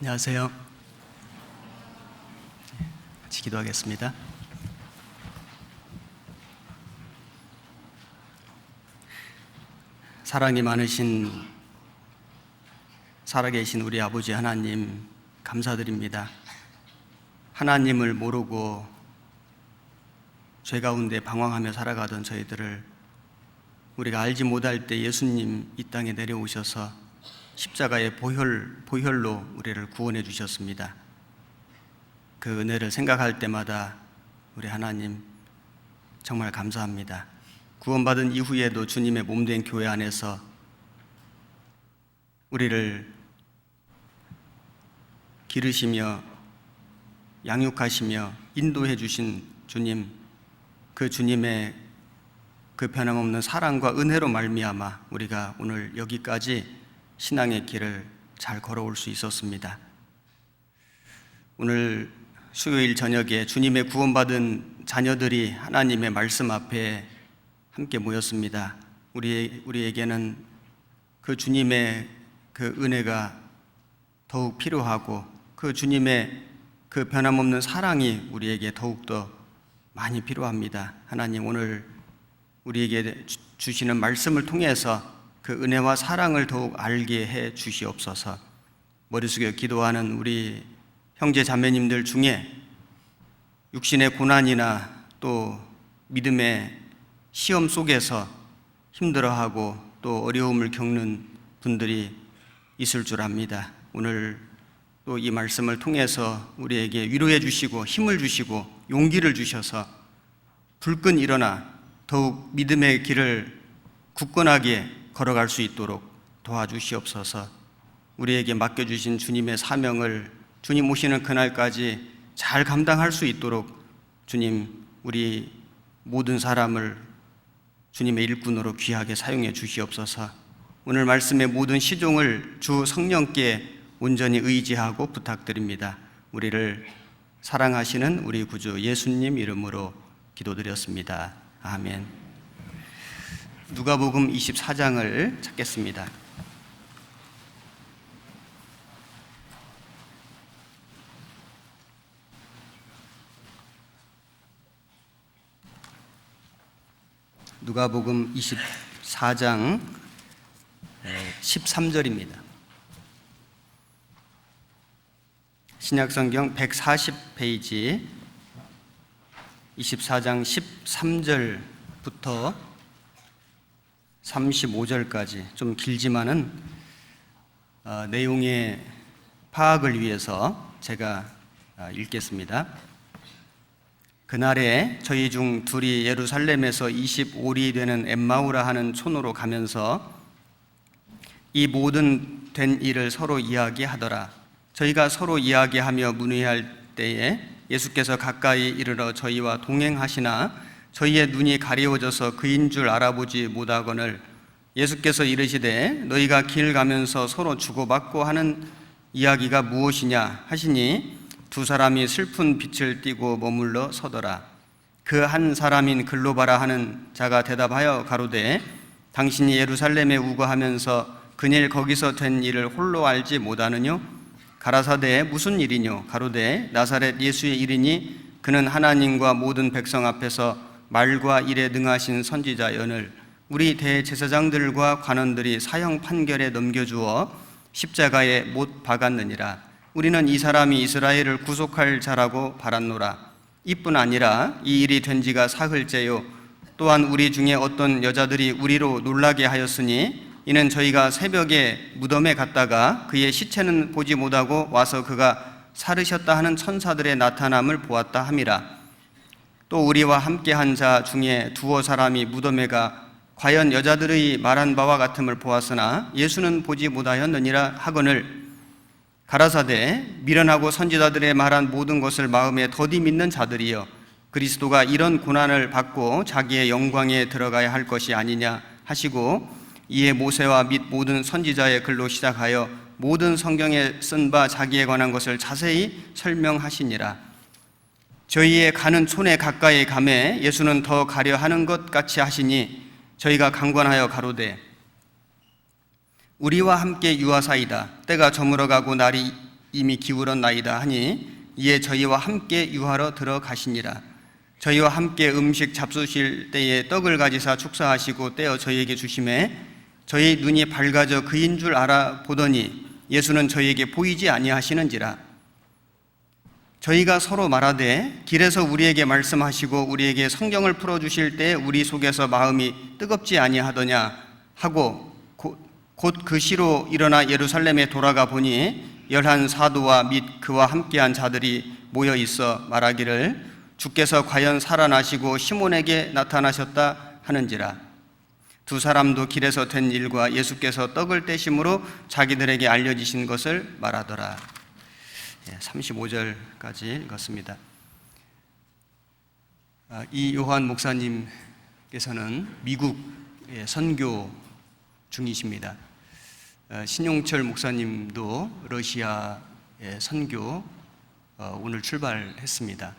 안녕하세요. 같이 기도하겠습니다. 사랑이 많으신 살아계신 우리 아버지 하나님, 감사드립니다. 하나님을 모르고 죄 가운데 방황하며 살아가던 저희들을 우리가 알지 못할 때 예수님 이 땅에 내려오셔서 십자가의 보혈로 우리를 구원해 주셨습니다. 그 은혜를 생각할 때마다 우리 하나님 정말 감사합니다. 구원받은 이후에도 주님의 몸된 교회 안에서 우리를 기르시며 양육하시며 인도해 주신 주님, 그 주님의 그 변함없는 사랑과 은혜로 말미암아 우리가 오늘 여기까지 신앙의 길을 잘 걸어올 수 있었습니다. 오늘 수요일 저녁에 주님의 구원받은 자녀들이 하나님의 말씀 앞에 함께 모였습니다. 우리에게는 그 주님의 그 은혜가 더욱 필요하고 그 주님의 그 변함없는 사랑이 우리에게 더욱더 많이 필요합니다. 하나님, 오늘 우리에게 주시는 말씀을 통해서 그 은혜와 사랑을 더욱 알게 해 주시옵소서. 머리 숙여 기도하는 우리 형제 자매님들 중에 육신의 고난이나 또 믿음의 시험 속에서 힘들어하고 또 어려움을 겪는 분들이 있을 줄 압니다. 오늘 또 이 말씀을 통해서 우리에게 위로해 주시고 힘을 주시고 용기를 주셔서 불끈 일어나 더욱 믿음의 길을 굳건하게 걸어갈 수 있도록 도와주시옵소서. 우리에게 맡겨주신 주님의 사명을 주님 오시는 그날까지 잘 감당할 수 있도록 주님, 우리 모든 사람을 주님의 일꾼으로 귀하게 사용해 주시옵소서. 오늘 말씀의 모든 시종을 주 성령께 온전히 의지하고 부탁드립니다. 우리를 사랑하시는 우리 구주 예수님 이름으로 기도드렸습니다. 아멘. 누가복음 24장을 찾겠습니다. 누가복음 24장 13절입니다. 신약성경 140페이지 24장 13절부터 35절까지 좀 길지만은 내용의 파악을 위해서 제가 읽겠습니다. 그날에 저희 중 둘이 예루살렘에서 25리 되는 엠마우라 하는 촌으로 가면서 이 모든 된 일을 서로 이야기하더라. 저희가 서로 이야기하며 문의할 때에 예수께서 가까이 이르러 저희와 동행하시나 저희의 눈이 가리워져서 그인 줄 알아보지 못하거늘 예수께서 이르시되 너희가 길 가면서 서로 주고받고 하는 이야기가 무엇이냐 하시니 두 사람이 슬픈 빛을 띠고 머물러 서더라. 그 한 사람인 글로바라 하는 자가 대답하여 가로되 당신이 예루살렘에 우거하면서 그일 거기서 된 일을 홀로 알지 못하느뇨? 가라사대 무슨 일이뇨? 가로되 나사렛 예수의 일이니 그는 하나님과 모든 백성 앞에서 말과 일에 능하신 선지자연을 우리 대제사장들과 관원들이 사형 판결에 넘겨주어 십자가에 못 박았느니라. 우리는 이 사람이 이스라엘을 구속할 자라고 바랐노라. 이뿐 아니라 이 일이 된 지가 사흘째요. 또한 우리 중에 어떤 여자들이 우리로 놀라게 하였으니 이는 저희가 새벽에 무덤에 갔다가 그의 시체는 보지 못하고 와서 그가 살으셨다 하는 천사들의 나타남을 보았다 함이라. 또 우리와 함께한 자 중에 두어 사람이 무덤에 가 과연 여자들의 말한 바와 같음을 보았으나 예수는 보지 못하였느니라 하거늘 가라사대 미련하고 선지자들의 말한 모든 것을 마음에 더디 믿는 자들이여 그리스도가 이런 고난을 받고 자기의 영광에 들어가야 할 것이 아니냐 하시고 이에 모세와 및 모든 선지자의 글로 시작하여 모든 성경에 쓴 바 자기에 관한 것을 자세히 설명하시니라. 저희의 가는 촌에 가까이 가매 예수는 더 가려 하는 것 같이 하시니 저희가 강권하여 가로되 우리와 함께 유하사이다. 때가 저물어가고 날이 이미 기울었나이다 하니 이에 저희와 함께 유하러 들어가시니라. 저희와 함께 음식 잡수실 때에 떡을 가지사 축사하시고 떼어 저희에게 주시매 저희 눈이 밝아져 그인 줄 알아보더니 예수는 저희에게 보이지 아니하시는지라. 저희가 서로 말하되 길에서 우리에게 말씀하시고 우리에게 성경을 풀어주실 때 우리 속에서 마음이 뜨겁지 아니하더냐 하고 곧 그 시로 일어나 예루살렘에 돌아가 보니 11 사도와 및 그와 함께한 자들이 모여 있어 말하기를 주께서 과연 살아나시고 시몬에게 나타나셨다 하는지라. 두 사람도 길에서 된 일과 예수께서 떡을 떼심으로 자기들에게 알려지신 것을 말하더라. 35절까지 읽었습니다. 이 요한 목사님께서는 미국에 선교 중이십니다. 신용철 목사님도 러시아에 선교 오늘 출발했습니다.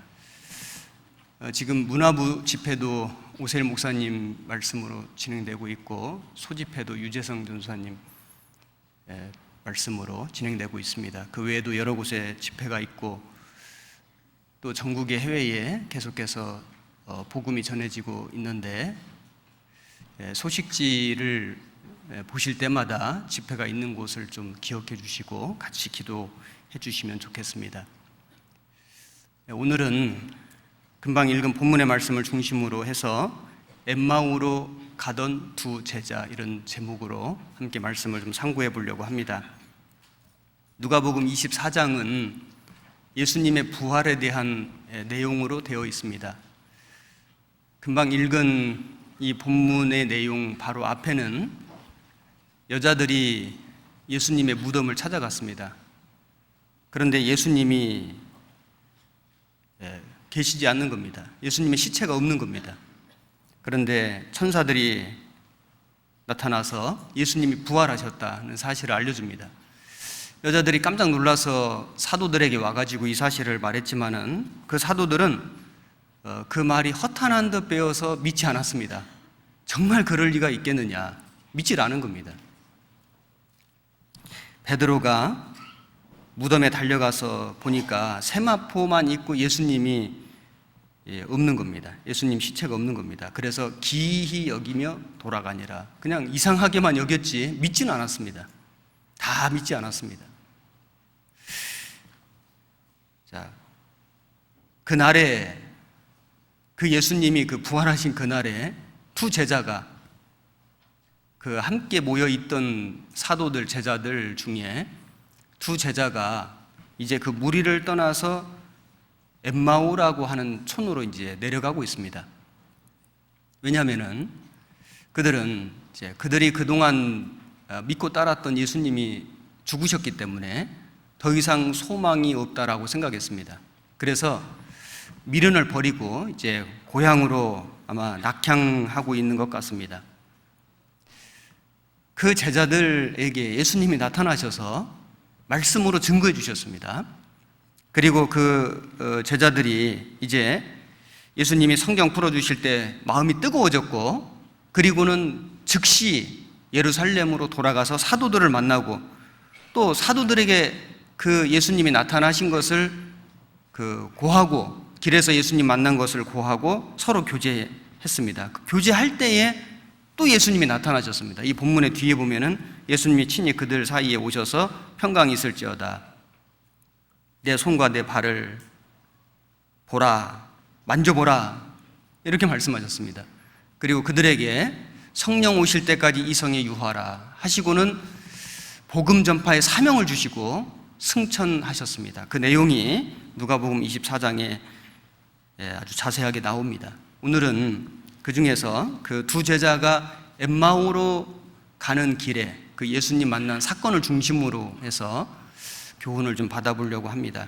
지금 문화부 집회도 오셀 목사님 말씀으로 진행되고 있고 소집회도 유재성 전사님 말씀으로 진행되고 있습니다. 그 외에도 여러 곳에 집회가 있고 또 전국의 해외에 계속해서 복음이 전해지고 있는데 소식지를 보실 때마다 집회가 있는 곳을 좀 기억해 주시고 같이 기도해 주시면 좋겠습니다. 오늘은 금방 읽은 본문의 말씀을 중심으로 해서 엠마오로 가던 두 제자 이런 제목으로 함께 말씀을 좀 상고해 보려고 합니다. 누가복음 24장은 예수님의 부활에 대한 내용으로 되어 있습니다. 금방 읽은 이 본문의 내용 바로 앞에는 여자들이 예수님의 무덤을 찾아갔습니다. 그런데 예수님이 계시지 않는 겁니다. 예수님의 시체가 없는 겁니다. 그런데 천사들이 나타나서 예수님이 부활하셨다는 사실을 알려줍니다. 여자들이 깜짝 놀라서 사도들에게 와가지고 이 사실을 말했지만은 그 사도들은 그 말이 허탄한 듯 배워서 믿지 않았습니다. 정말 그럴 리가 있겠느냐, 믿질 않은 겁니다. 베드로가 무덤에 달려가서 보니까 세마포만 있고 예수님이 없는 겁니다. 예수님 시체가 없는 겁니다. 그래서 기이히 여기며 돌아가니라. 그냥 이상하게만 여겼지 믿지는 않았습니다. 다 믿지 않았습니다. 자, 그날에 그 예수님이 그 부활하신 그날에 두 제자가 그 함께 모여 있던 사도들 제자들 중에 두 제자가 이제 그 무리를 떠나서 엠마오라고 하는 촌으로 이제 내려가고 있습니다. 왜냐하면은 그들은 이제 그들이 그동안 믿고 따랐던 예수님이 죽으셨기 때문에 더 이상 소망이 없다라고 생각했습니다. 그래서 미련을 버리고 이제 고향으로 아마 낙향하고 있는 것 같습니다. 그 제자들에게 예수님이 나타나셔서 말씀으로 증거해 주셨습니다. 그리고 그 제자들이 이제 예수님이 성경 풀어주실 때 마음이 뜨거워졌고, 그리고는 즉시 예루살렘으로 돌아가서 사도들을 만나고 또 사도들에게 그 예수님이 나타나신 것을 고하고, 길에서 예수님 만난 것을 고하고 서로 교제했습니다. 교제할 때에 또 예수님이 나타나셨습니다. 이 본문의 뒤에 보면은 예수님이 친히 그들 사이에 오셔서 평강이 있을지어다, 내 손과 내 발을 보라, 만져보라, 이렇게 말씀하셨습니다. 그리고 그들에게 성령 오실 때까지 이 성에 유하라 하시고는 복음 전파의 사명을 주시고 승천하셨습니다. 그 내용이 누가복음 24장에 아주 자세하게 나옵니다. 오늘은 그 중에서 그 두 제자가 엠마오로 가는 길에 그 예수님 만난 사건을 중심으로 해서 교훈을 좀 받아보려고 합니다.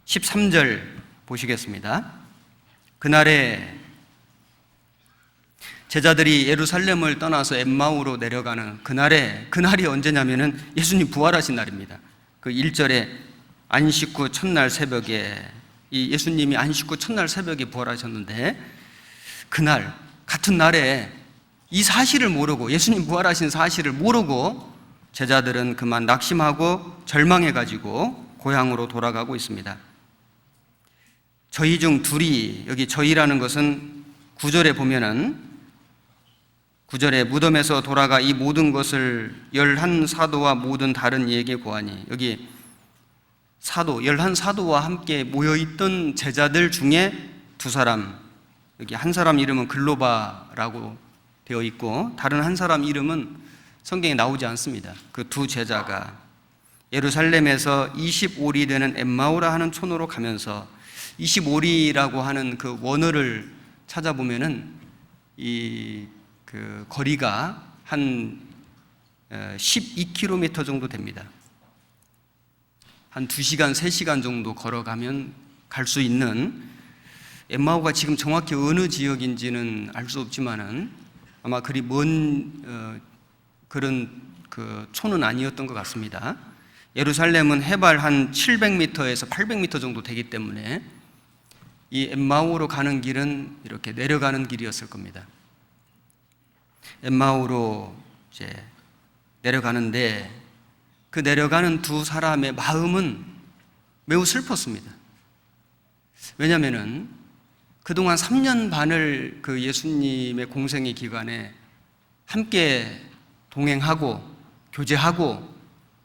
13절 보시겠습니다. 그날에 제자들이 예루살렘을 떠나서 엠마오로 내려가는 그날이 언제냐면은 예수님 부활하신 날입니다. 그 1절에 안식 후 첫날 새벽에, 이 예수님이 안식 후 첫날 새벽에 부활하셨는데, 그날 같은 날에 이 사실을 모르고, 예수님 부활하신 사실을 모르고 제자들은 그만 낙심하고 절망해가지고 고향으로 돌아가고 있습니다. 저희 중 둘이, 여기 저희라는 것은 9절에 보면은 9절에 무덤에서 돌아가 이 모든 것을 11사도와 모든 다른 이에게 고하니, 여기 사도, 11사도와 함께 모여있던 제자들 중에 두 사람, 여기 한 사람 이름은 글로바라고 되어 있고 다른 한 사람 이름은 성경에 나오지 않습니다. 그 두 제자가 예루살렘에서 25리 되는 엠마오라 하는 촌으로 가면서, 25리라고 하는 그 원어를 찾아보면은 그 거리가 한 12km 정도 됩니다. 한 2시간, 3시간 정도 걸어가면 갈 수 있는, 엠마오가 지금 정확히 어느 지역인지는 알 수 없지만은 아마 그리 먼 그런 그 촌은 아니었던 것 같습니다. 예루살렘은 해발 한 700m에서 800m 정도 되기 때문에 이 엠마오로 가는 길은 이렇게 내려가는 길이었을 겁니다. 엠마오로 이제 내려가는데 그 내려가는 두 사람의 마음은 매우 슬펐습니다. 왜냐하면은 그동안 3년 반을 그 예수님의 공생의 기간에 함께 동행하고 교제하고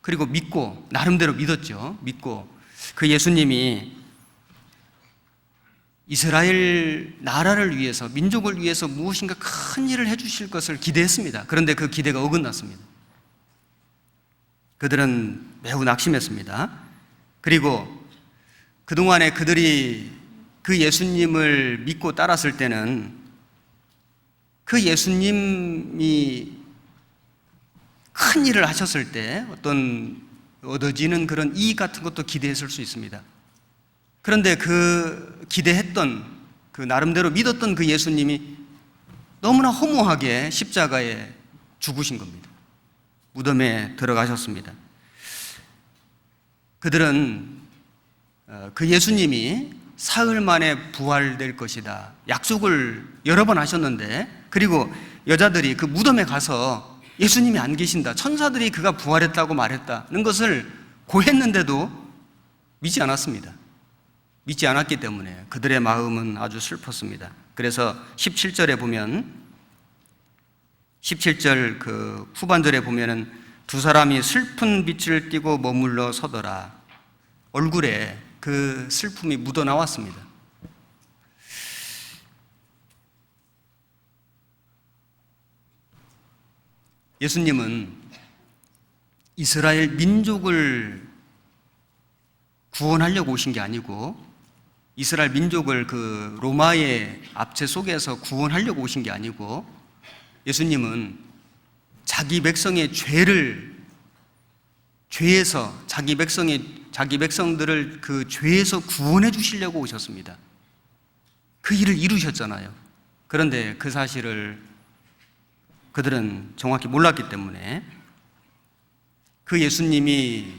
그리고 믿고, 나름대로 믿었죠. 믿고 그 예수님이 이스라엘 나라를 위해서, 민족을 위해서 무엇인가 큰 일을 해주실 것을 기대했습니다. 그런데 그 기대가 어긋났습니다. 그들은 매우 낙심했습니다. 그리고 그동안에 그들이 그 예수님을 믿고 따랐을 때는 그 예수님이 큰 일을 하셨을 때 어떤 얻어지는 그런 이익 같은 것도 기대했을 수 있습니다. 그런데 그 기대했던, 그 나름대로 믿었던 그 예수님이 너무나 허무하게 십자가에 죽으신 겁니다. 무덤에 들어가셨습니다. 그들은 그 예수님이 사흘 만에 부활될 것이다 약속을 여러 번 하셨는데, 그리고 여자들이 그 무덤에 가서 예수님이 안 계신다, 천사들이 그가 부활했다고 말했다는 것을 고했는데도 믿지 않았습니다. 믿지 않았기 때문에 그들의 마음은 아주 슬펐습니다. 그래서 17절에 보면, 17절 그 후반절에 보면은 두 사람이 슬픈 빛을 띠고 머물러 서더라. 얼굴에 그 슬픔이 묻어 나왔습니다. 예수님은 이스라엘 민족을 구원하려고 오신 게 아니고, 이스라엘 민족을 그 로마의 압제 속에서 구원하려고 오신 게 아니고, 예수님은 자기 백성의 죄에서 자기 백성들을 그 죄에서 구원해 주시려고 오셨습니다. 그 일을 이루셨잖아요. 그런데 그 사실을 그들은 정확히 몰랐기 때문에, 그 예수님이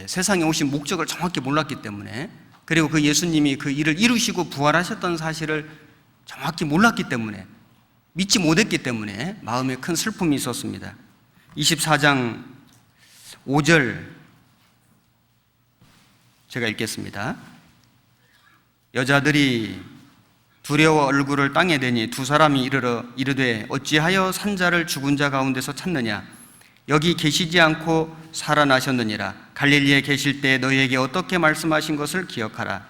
세상에 오신 목적을 정확히 몰랐기 때문에, 그리고 그 예수님이 그 일을 이루시고 부활하셨던 사실을 정확히 몰랐기 때문에, 믿지 못했기 때문에 마음에 큰 슬픔이 있었습니다. 24장 5절 제가 읽겠습니다. 여자들이 두려워 얼굴을 땅에 대니 두 사람이 이르되 어찌하여 산 자를 죽은 자 가운데서 찾느냐? 여기 계시지 않고 살아나셨느니라. 갈릴리에 계실 때 너희에게 어떻게 말씀하신 것을 기억하라.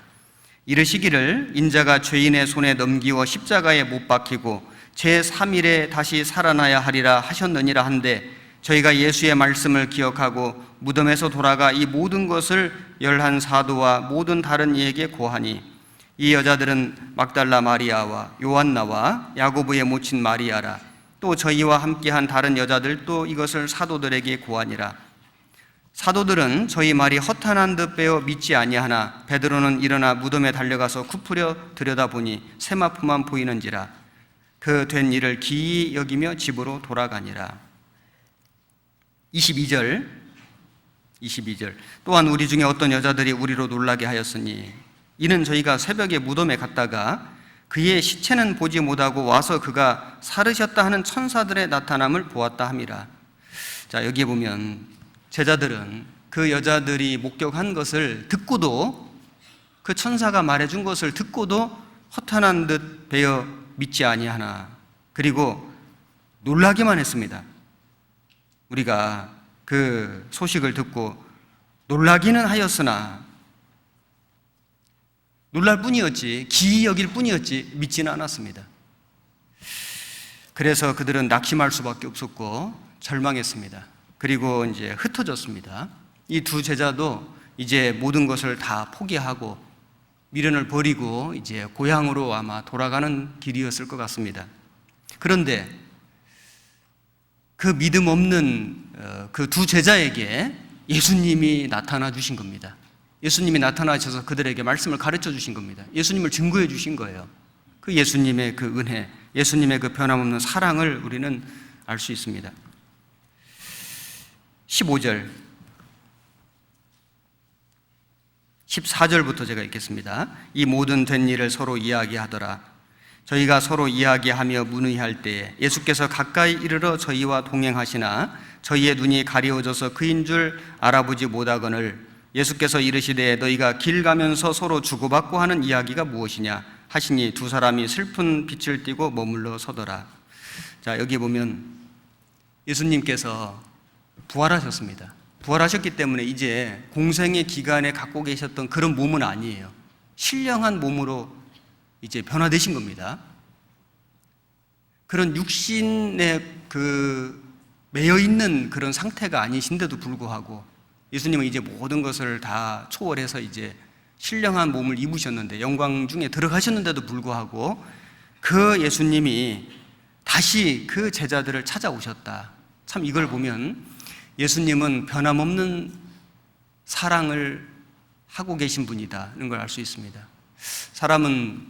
이르시기를 인자가 죄인의 손에 넘기워 십자가에 못 박히고 제3일에 다시 살아나야 하리라 하셨느니라 한데, 저희가 예수의 말씀을 기억하고 무덤에서 돌아가 이 모든 것을 11사도와 모든 다른 이에게 고하니, 이 여자들은 막달라 마리아와 요한나와 야고보의 모친 마리아라. 또 저희와 함께한 다른 여자들도 이것을 사도들에게 고하니라. 사도들은 저희 말이 허탄한 듯 빼어 믿지 아니하나 베드로는 일어나 무덤에 달려가서 굽으려 들여다보니 세마포만 보이는지라. 그 된 일을 기이 여기며 집으로 돌아가니라. 22절 또한 우리 중에 어떤 여자들이 우리로 놀라게 하였으니, 이는 저희가 새벽에 무덤에 갔다가 그의 시체는 보지 못하고 와서 그가 살으셨다 하는 천사들의 나타남을 보았다 함이라. 자, 여기에 보면 제자들은 그 여자들이 목격한 것을 듣고도, 그 천사가 말해준 것을 듣고도 허탄한 듯 베어 믿지 아니하나. 그리고 놀라기만 했습니다. 우리가 그 소식을 듣고 놀라기는 하였으나, 놀랄 뿐이었지, 기이 여길 뿐이었지 믿지는 않았습니다. 그래서 그들은 낙심할 수밖에 없었고 절망했습니다. 그리고 이제 흩어졌습니다. 이 두 제자도 이제 모든 것을 다 포기하고 미련을 버리고 이제 고향으로 아마 돌아가는 길이었을 것 같습니다. 그런데 그 믿음 없는 그 두 제자에게 예수님이 나타나 주신 겁니다. 예수님이 나타나셔서 그들에게 말씀을 가르쳐 주신 겁니다. 예수님을 증거해 주신 거예요. 그 예수님의 그 은혜, 예수님의 그 변함없는 사랑을 우리는 알 수 있습니다. 15절, 14절부터 제가 읽겠습니다. 이 모든 된 일을 서로 이야기하더라. 저희가 서로 이야기하며 문의할 때에 예수께서 가까이 이르러 저희와 동행하시나 저희의 눈이 가리워져서 그인 줄 알아보지 못하거늘 예수께서 이르시되 너희가 길 가면서 서로 주고받고 하는 이야기가 무엇이냐 하시니 두 사람이 슬픈 빛을 띠고 머물러 서더라. 자, 여기 보면 예수님께서 부활하셨습니다. 부활하셨기 때문에 이제 공생의 기간에 갖고 계셨던 그런 몸은 아니에요. 신령한 몸으로 이제 변화되신 겁니다. 그런 육신에 매여 있는 그런 상태가 아니신데도 불구하고 예수님은 이제 모든 것을 다 초월해서 이제 신령한 몸을 입으셨는데, 영광 중에 들어가셨는데도 불구하고 그 예수님이 다시 그 제자들을 찾아오셨다. 참 이걸 보면 예수님은 변함없는 사랑을 하고 계신 분이다는 걸 알 수 있습니다. 사람은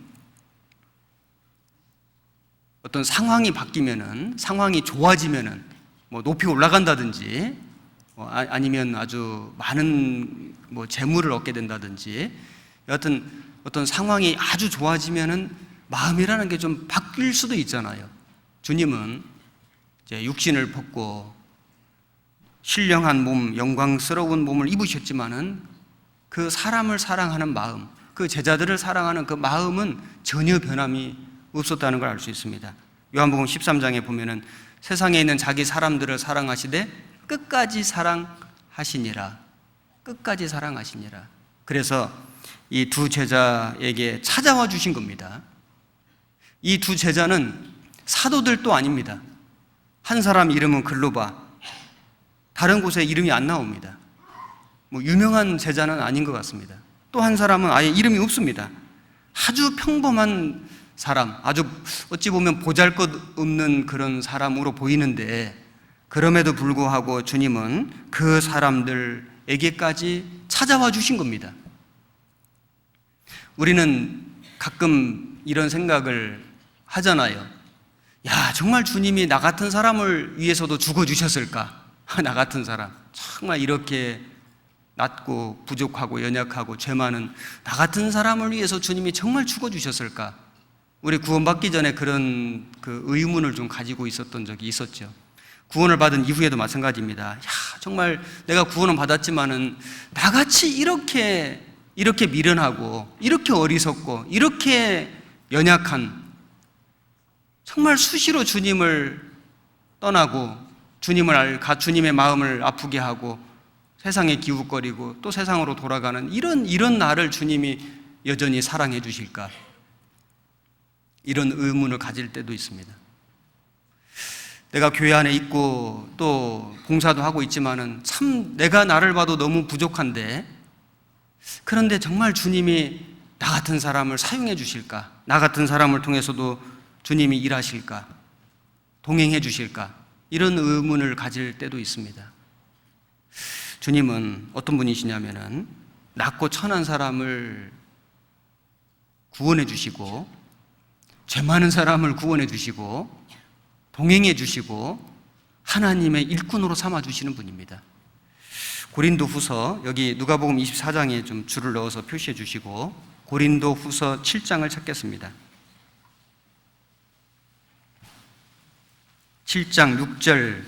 어떤 상황이 바뀌면은, 상황이 좋아지면은 뭐 높이 올라간다든지 아니면 아주 많은 재물을 얻게 된다든지, 여하튼 어떤 상황이 아주 좋아지면은 마음이라는 게 좀 바뀔 수도 있잖아요. 주님은 이제 육신을 벗고 신령한 몸, 영광스러운 몸을 입으셨지만은 그 사람을 사랑하는 마음, 그 제자들을 사랑하는 그 마음은 전혀 변함이 없었다는 걸 알 수 있습니다. 요한복음 13장에 보면은 세상에 있는 자기 사람들을 사랑하시되 끝까지 사랑하시니라. 끝까지 사랑하시니라. 그래서 이 두 제자에게 찾아와 주신 겁니다. 이 두 제자는 사도들도 아닙니다. 한 사람 이름은 글로바, 다른 곳에 이름이 안 나옵니다. 유명한 제자는 아닌 것 같습니다. 또 한 사람은 아예 이름이 없습니다. 아주 평범한 사람, 아주 어찌 보면 보잘것없는 그런 사람으로 보이는데, 그럼에도 불구하고 주님은 그 사람들에게까지 찾아와 주신 겁니다. 우리는 가끔 이런 생각을 하잖아요. 야, 정말 주님이 나 같은 사람을 위해서도 죽어주셨을까? 나 같은 사람, 정말 이렇게 낮고 부족하고 연약하고 죄 많은 나 같은 사람을 위해서 주님이 정말 죽어주셨을까? 우리 구원받기 전에 그런 의문을 좀 가지고 있었던 적이 있었죠. 구원을 받은 이후에도 마찬가지입니다. 야, 정말 내가 구원은 받았지만은 나같이 이렇게 미련하고 이렇게 어리석고 이렇게 연약한, 정말 수시로 주님을 떠나고 주님의 마음을 아프게 하고 세상에 기웃거리고 또 세상으로 돌아가는 이런 나를 주님이 여전히 사랑해 주실까? 이런 의문을 가질 때도 있습니다. 내가 교회 안에 있고 또 봉사도 하고 있지만은 참 내가 나를 봐도 너무 부족한데, 그런데 정말 주님이 나 같은 사람을 사용해 주실까? 나 같은 사람을 통해서도 주님이 일하실까? 동행해 주실까? 이런 의문을 가질 때도 있습니다. 주님은 어떤 분이시냐면은 낮고 천한 사람을 구원해 주시고, 죄 많은 사람을 구원해 주시고, 동행해 주시고, 하나님의 일꾼으로 삼아 주시는 분입니다. 고린도후서, 여기 누가복음 24장에 좀 줄을 넣어서 표시해 주시고 고린도후서 7장을 찾겠습니다. 7장 6절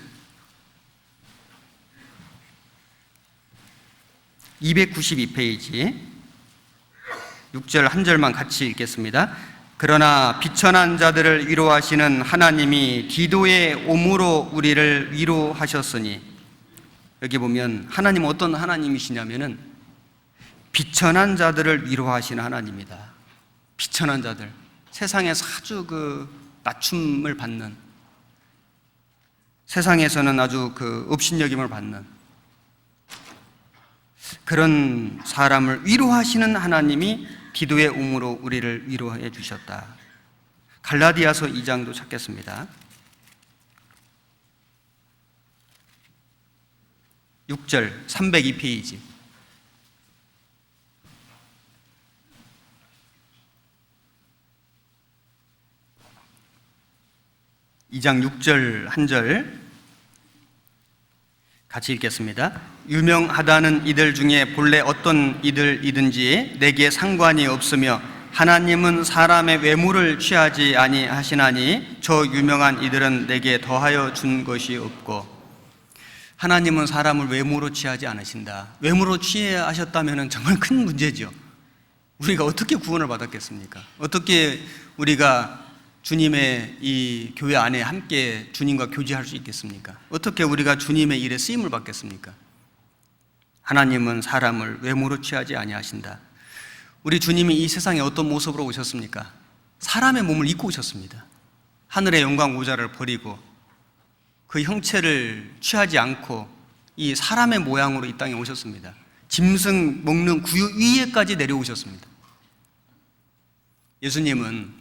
292페이지 6절 한 절만 같이 읽겠습니다. 그러나 비천한 자들을 위로하시는 하나님이 기도의 오므로 우리를 위로하셨으니, 여기 보면 하나님은 어떤 하나님이시냐면은 비천한 자들을 위로하시는 하나님이다. 비천한 자들, 세상에서 아주 낮춤을 받는, 세상에서는 아주 업신여김을 받는 그런 사람을 위로하시는 하나님이 기도의 오므로 우리를 위로해 주셨다. 갈라디아서 2장도 찾겠습니다. 6절 302페이지. 2장 6절 한 절 같이 읽겠습니다. 유명하다는 이들 중에 본래 어떤 이들이든지 내게 상관이 없으며 하나님은 사람의 외모를 취하지 아니하시나니 저 유명한 이들은 내게 더하여 준 것이 없고. 하나님은 사람을 외모로 취하지 않으신다. 외모로 취하셨다면 정말 큰 문제죠. 우리가 어떻게 구원을 받았겠습니까? 어떻게 우리가 주님의 이 교회 안에 함께 주님과 교제할 수 있겠습니까? 어떻게 우리가 주님의 일에 쓰임을 받겠습니까? 하나님은 사람을 외모로 취하지 아니하신다. 우리 주님이 이 세상에 어떤 모습으로 오셨습니까? 사람의 몸을 입고 오셨습니다. 하늘의 영광 오자를 버리고 그 형체를 취하지 않고 이 사람의 모양으로 이 땅에 오셨습니다. 짐승 먹는 구유 위에까지 내려오셨습니다. 예수님은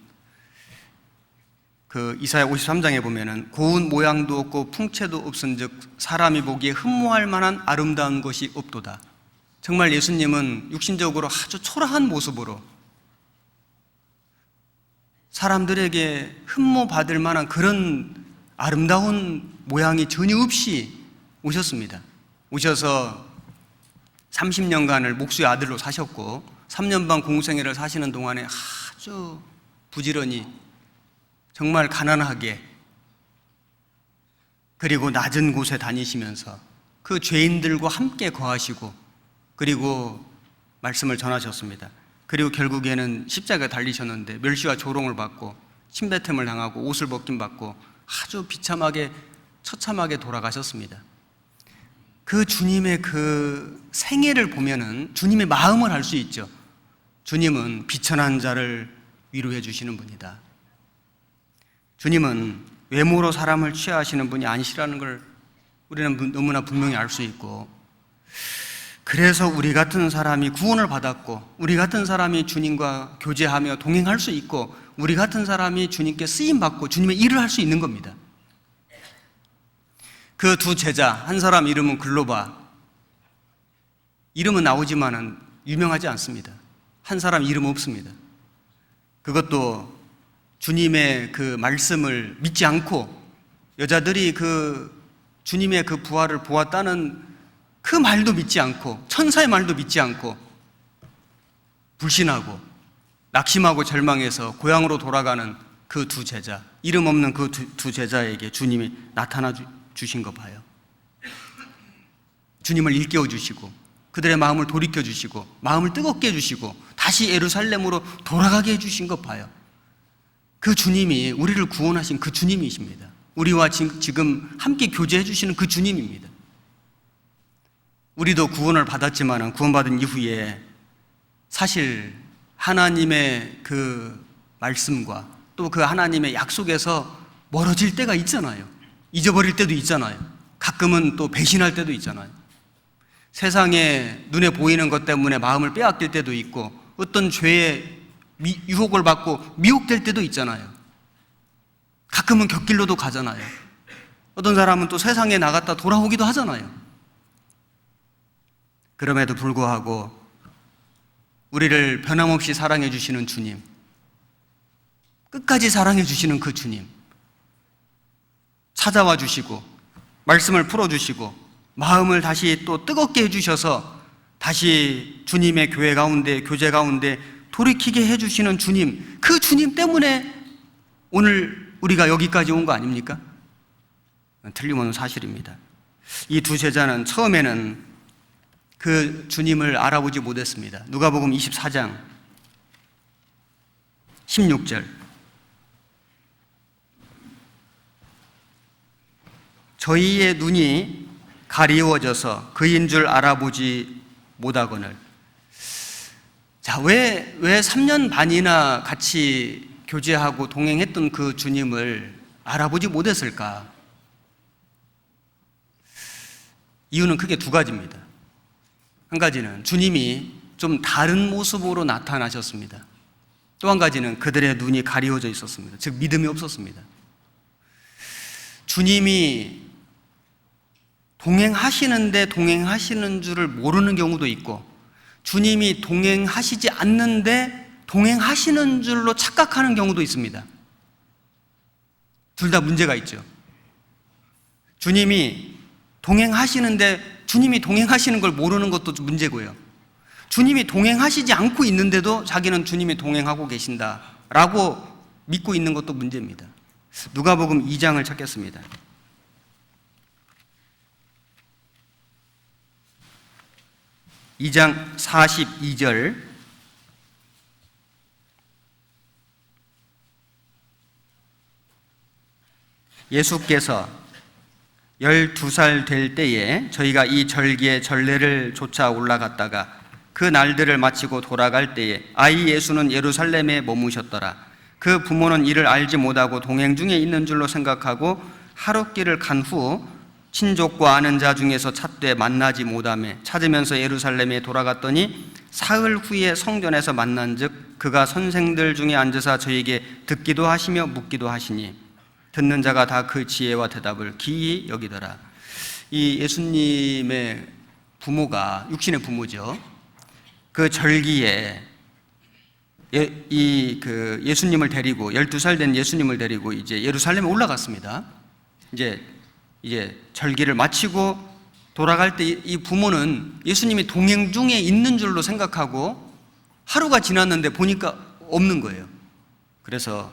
이사야 53장에 보면은 고운 모양도 없고 풍채도 없은즉 사람이 보기에 흠모할 만한 아름다운 것이 없도다. 정말 예수님은 육신적으로 아주 초라한 모습으로 사람들에게 흠모받을 만한 그런 아름다운 모양이 전혀 없이 오셨습니다. 오셔서 30년간을 목수의 아들로 사셨고 3년 반 공생애를 사시는 동안에 아주 부지런히 정말 가난하게 그리고 낮은 곳에 다니시면서 그 죄인들과 함께 거하시고 그리고 말씀을 전하셨습니다. 그리고 결국에는 십자가에 달리셨는데 멸시와 조롱을 받고 침뱉음을 당하고 옷을 벗김 받고 아주 비참하게 처참하게 돌아가셨습니다. 그 주님의 그 생애를 보면은 주님의 마음을 알 수 있죠. 주님은 비천한 자를 위로해 주시는 분이다. 주님은 외모로 사람을 취하시는 분이 아니시라는 걸 우리는 너무나 분명히 알 수 있고, 그래서 우리 같은 사람이 구원을 받았고 우리 같은 사람이 주님과 교제하며 동행할 수 있고 우리 같은 사람이 주님께 쓰임받고 주님의 일을 할 수 있는 겁니다. 그 두 제자, 한 사람 이름은 글로바, 이름은 나오지만은 유명하지 않습니다. 한 사람 이름 없습니다. 그것도 주님의 그 말씀을 믿지 않고 여자들이 그 주님의 그 부활을 보았다는 그 말도 믿지 않고 천사의 말도 믿지 않고 불신하고 낙심하고 절망해서 고향으로 돌아가는 그 두 제자, 이름 없는 그 두 제자에게 주님이 나타나 주신 거 봐요. 주님을 일깨워 주시고 그들의 마음을 돌이켜 주시고 마음을 뜨겁게 해주시고 다시 예루살렘으로 돌아가게 해주신 거 봐요. 그 주님이 우리를 구원하신 그 주님이십니다. 우리와 지금 함께 교제해 주시는 그 주님입니다. 우리도 구원을 받았지만 구원받은 이후에 사실 하나님의 그 말씀과 또 그 하나님의 약속에서 멀어질 때가 있잖아요. 잊어버릴 때도 있잖아요. 가끔은 또 배신할 때도 있잖아요. 세상에 눈에 보이는 것 때문에 마음을 빼앗길 때도 있고 어떤 죄에 유혹을 받고 미혹될 때도 있잖아요. 가끔은 곁길로도 가잖아요. 어떤 사람은 또 세상에 나갔다 돌아오기도 하잖아요. 그럼에도 불구하고 우리를 변함없이 사랑해 주시는 주님, 끝까지 사랑해 주시는 그 주님, 찾아와 주시고 말씀을 풀어주시고 마음을 다시 또 뜨겁게 해주셔서 다시 주님의 교회 가운데, 교제 가운데 돌이키게 해주시는 주님, 그 주님 때문에 오늘 우리가 여기까지 온 거 아닙니까? 틀림없는 사실입니다. 이 두 제자는 처음에는 그 주님을 알아보지 못했습니다. 누가복음 24장 16절. 저희의 눈이 가리워져서 그인 줄 알아보지 못하거늘. 자, 왜 3년 반이나 같이 교제하고 동행했던 그 주님을 알아보지 못했을까? 이유는 크게 두 가지입니다. 한 가지는 주님이 좀 다른 모습으로 나타나셨습니다. 또 한 가지는 그들의 눈이 가리워져 있었습니다. 즉 믿음이 없었습니다. 주님이 동행하시는데 동행하시는 줄을 모르는 경우도 있고, 주님이 동행하시지 않는데 동행하시는 줄로 착각하는 경우도 있습니다. 둘 다 문제가 있죠. 주님이 동행하시는데 주님이 동행하시는 걸 모르는 것도 문제고요. 주님이 동행하시지 않고 있는데도 자기는 주님이 동행하고 계신다라고 믿고 있는 것도 문제입니다. 누가복음 2장을 찾겠습니다. 이 장 42절. 예수께서 12살 될 때에 저희가 이 절기의 전례를 쫓아 올라갔다가 그 날들을 마치고 돌아갈 때에 아이 예수는 예루살렘에 머무셨더라. 그 부모는 이를 알지 못하고 동행 중에 있는 줄로 생각하고 하룻길을 간 후 친족과 아는 자 중에서 찾되 만나지 못하매 찾으면서 예루살렘에 돌아갔더니 사흘 후에 성전에서 만난즉 그가 선생들 중에 앉으사 저에게 듣기도 하시며 묻기도 하시니 듣는 자가 다 그 지혜와 대답을 기이 여기더라. 이 예수님의 부모가 육신의 부모죠. 그 절기에 예수님을 데리고 12살 된 예수님을 데리고 이제 예루살렘에 올라갔습니다. 이제 절기를 마치고 돌아갈 때 이 부모는 예수님이 동행 중에 있는 줄로 생각하고 하루가 지났는데 보니까 없는 거예요. 그래서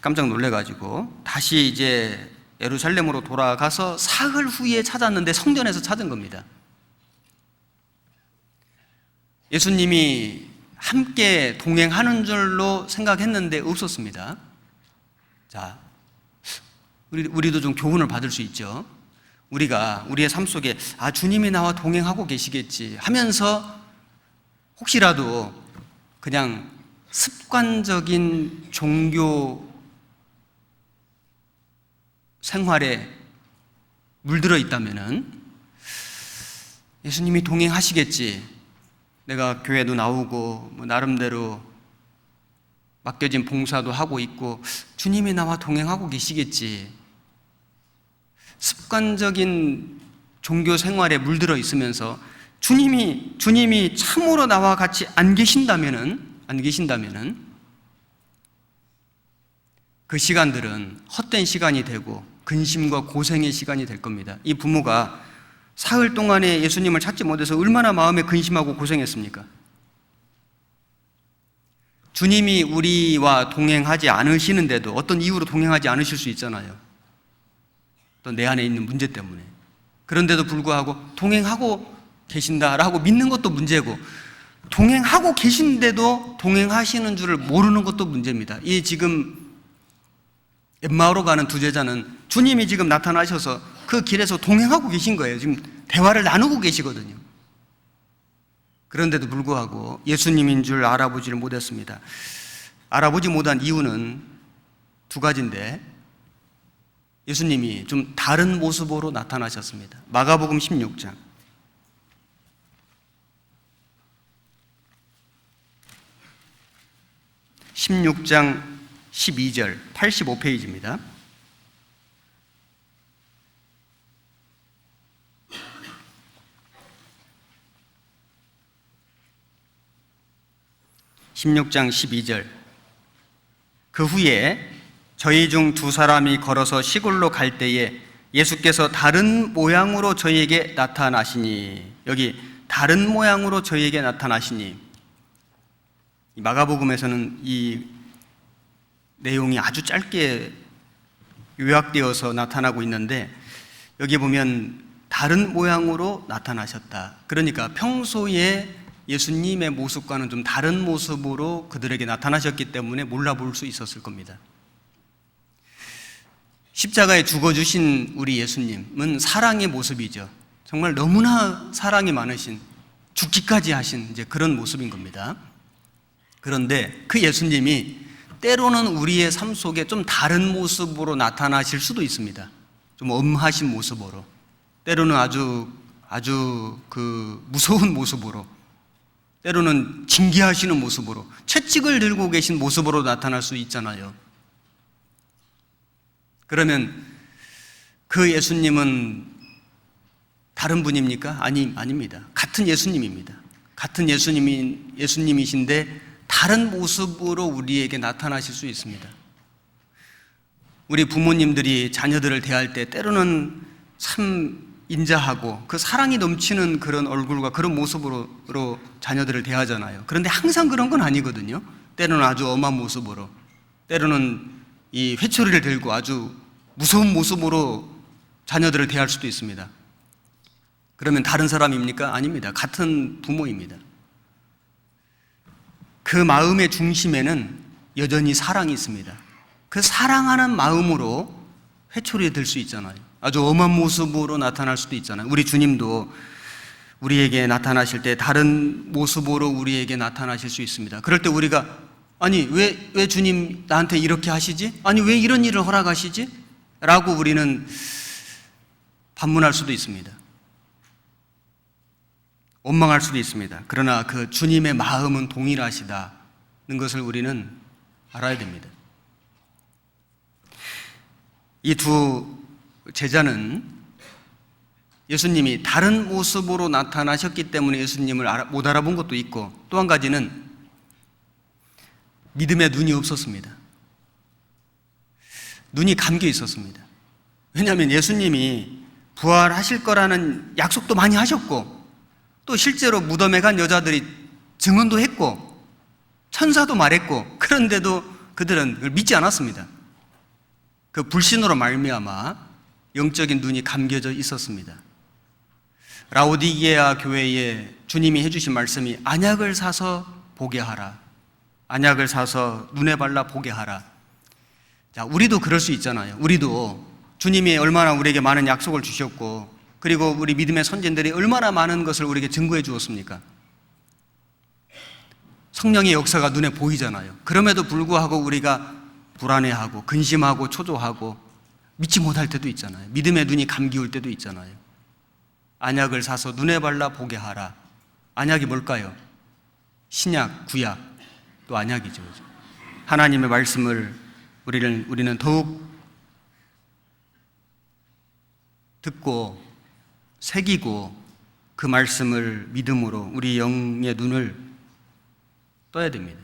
깜짝 놀래가지고 다시 이제 예루살렘으로 돌아가서 사흘 후에 찾았는데 성전에서 찾은 겁니다. 예수님이 함께 동행하는 줄로 생각했는데 없었습니다. 자, 우리도 좀 교훈을 받을 수 있죠. 우리가 우리의 삶 속에 주님이 나와 동행하고 계시겠지 하면서 혹시라도 그냥 습관적인 종교 생활에 물들어 있다면은 예수님이 동행하시겠지, 내가 교회도 나오고 나름대로 맡겨진 봉사도 하고 있고 주님이 나와 동행하고 계시겠지, 습관적인 종교 생활에 물들어 있으면서 주님이 참으로 나와 같이 안 계신다면은 그 시간들은 헛된 시간이 되고 근심과 고생의 시간이 될 겁니다. 이 부모가 사흘 동안에 예수님을 찾지 못해서 얼마나 마음에 근심하고 고생했습니까? 주님이 우리와 동행하지 않으시는데도 어떤 이유로 동행하지 않으실 수 있잖아요. 또 내 안에 있는 문제 때문에. 그런데도 불구하고 동행하고 계신다라고 믿는 것도 문제고, 동행하고 계신데도 동행하시는 줄을 모르는 것도 문제입니다. 이 지금 엠마오로 가는 두 제자는 주님이 지금 나타나셔서 그 길에서 동행하고 계신 거예요. 지금 대화를 나누고 계시거든요. 그런데도 불구하고 예수님인 줄 알아보지를 못했습니다. 알아보지 못한 이유는 두 가지인데, 예수님이 좀 다른 모습으로 나타나셨습니다. 마가복음 16장 12절 85페이지입니다. (16장 12절) 그 후에 저희 중 두 사람이 걸어서 시골로 갈 때에 예수께서 다른 모양으로 저희에게 나타나시니, 여기 다른 모양으로 저희에게 나타나시니, 마가복음에서는 이 내용이 아주 짧게 요약되어서 나타나고 있는데, 여기 보면 다른 모양으로 나타나셨다. 그러니까 평소에 예수님의 모습과는 좀 다른 모습으로 그들에게 나타나셨기 때문에 몰라볼 수 있었을 겁니다. 십자가에 죽어주신 우리 예수님은 사랑의 모습이죠. 정말 너무나 사랑이 많으신, 죽기까지 하신 이제 그런 모습인 겁니다. 그런데 그 예수님이 때로는 우리의 삶 속에 좀 다른 모습으로 나타나실 수도 있습니다. 좀 엄하신 모습으로, 때로는 아주 무서운 모습으로, 때로는 징계하시는 모습으로, 채찍을 들고 계신 모습으로 나타날 수 있잖아요. 그러면 그 예수님은 다른 분입니까? 아닙니다. 같은 예수님입니다. 같은 예수님이신데 다른 모습으로 우리에게 나타나실 수 있습니다. 우리 부모님들이 자녀들을 대할 때 때로는 참 인자하고 그 사랑이 넘치는 그런 얼굴과 그런 모습으로 자녀들을 대하잖아요. 그런데 항상 그런 건 아니거든요. 때로는 아주 엄한 모습으로, 때로는 이 회초리를 들고 아주 무서운 모습으로 자녀들을 대할 수도 있습니다. 그러면 다른 사람입니까? 아닙니다. 같은 부모입니다. 그 마음의 중심에는 여전히 사랑이 있습니다. 그 사랑하는 마음으로 회초리에 들 수 있잖아요. 아주 엄한 모습으로 나타날 수도 있잖아요. 우리 주님도 우리에게 나타나실 때 다른 모습으로 우리에게 나타나실 수 있습니다. 그럴 때 우리가 아니 왜 주님 나한테 이렇게 하시지? 아니 왜 이런 일을 허락하시지? 라고 우리는 반문할 수도 있습니다. 원망할 수도 있습니다. 그러나 그 주님의 마음은 동일하시다는 것을 우리는 알아야 됩니다. 이 두 제자는 예수님이 다른 모습으로 나타나셨기 때문에 예수님을 못 알아본 것도 있고, 또 한 가지는 믿음의 눈이 없었습니다. 눈이 감겨 있었습니다. 왜냐하면 예수님이 부활하실 거라는 약속도 많이 하셨고, 또 실제로 무덤에 간 여자들이 증언도 했고 천사도 말했고, 그런데도 그들은 그걸 믿지 않았습니다. 그 불신으로 말미암아 영적인 눈이 감겨져 있었습니다. 라오디게아 교회에 주님이 해주신 말씀이 안약을 사서 보게 하라, 안약을 사서 눈에 발라 보게 하라. 자, 우리도 그럴 수 있잖아요. 우리도 주님이 얼마나 우리에게 많은 약속을 주셨고, 그리고 우리 믿음의 선진들이 얼마나 많은 것을 우리에게 증거해 주었습니까? 성령의 역사가 눈에 보이잖아요. 그럼에도 불구하고 우리가 불안해하고 근심하고 초조하고 믿지 못할 때도 있잖아요. 믿음의 눈이 감기울 때도 있잖아요. 안약을 사서 눈에 발라 보게 하라. 안약이 뭘까요? 신약, 구약, 또 안약이죠. 하나님의 말씀을 우리는 더욱 듣고 새기고 그 말씀을 믿음으로 우리 영의 눈을 떠야 됩니다.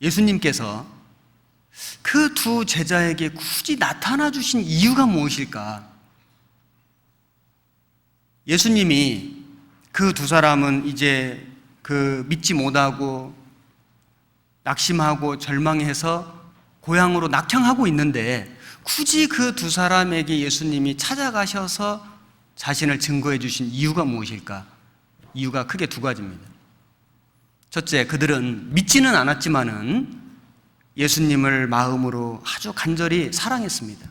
예수님께서 그 두 제자에게 굳이 나타나 주신 이유가 무엇일까? 예수님이 그 두 사람은 이제 믿지 못하고 낙심하고 절망해서 고향으로 낙향하고 있는데, 굳이 그 두 사람에게 예수님이 찾아가셔서 자신을 증거해 주신 이유가 무엇일까? 이유가 크게 두 가지입니다. 첫째, 그들은 믿지는 않았지만은 예수님을 마음으로 아주 간절히 사랑했습니다.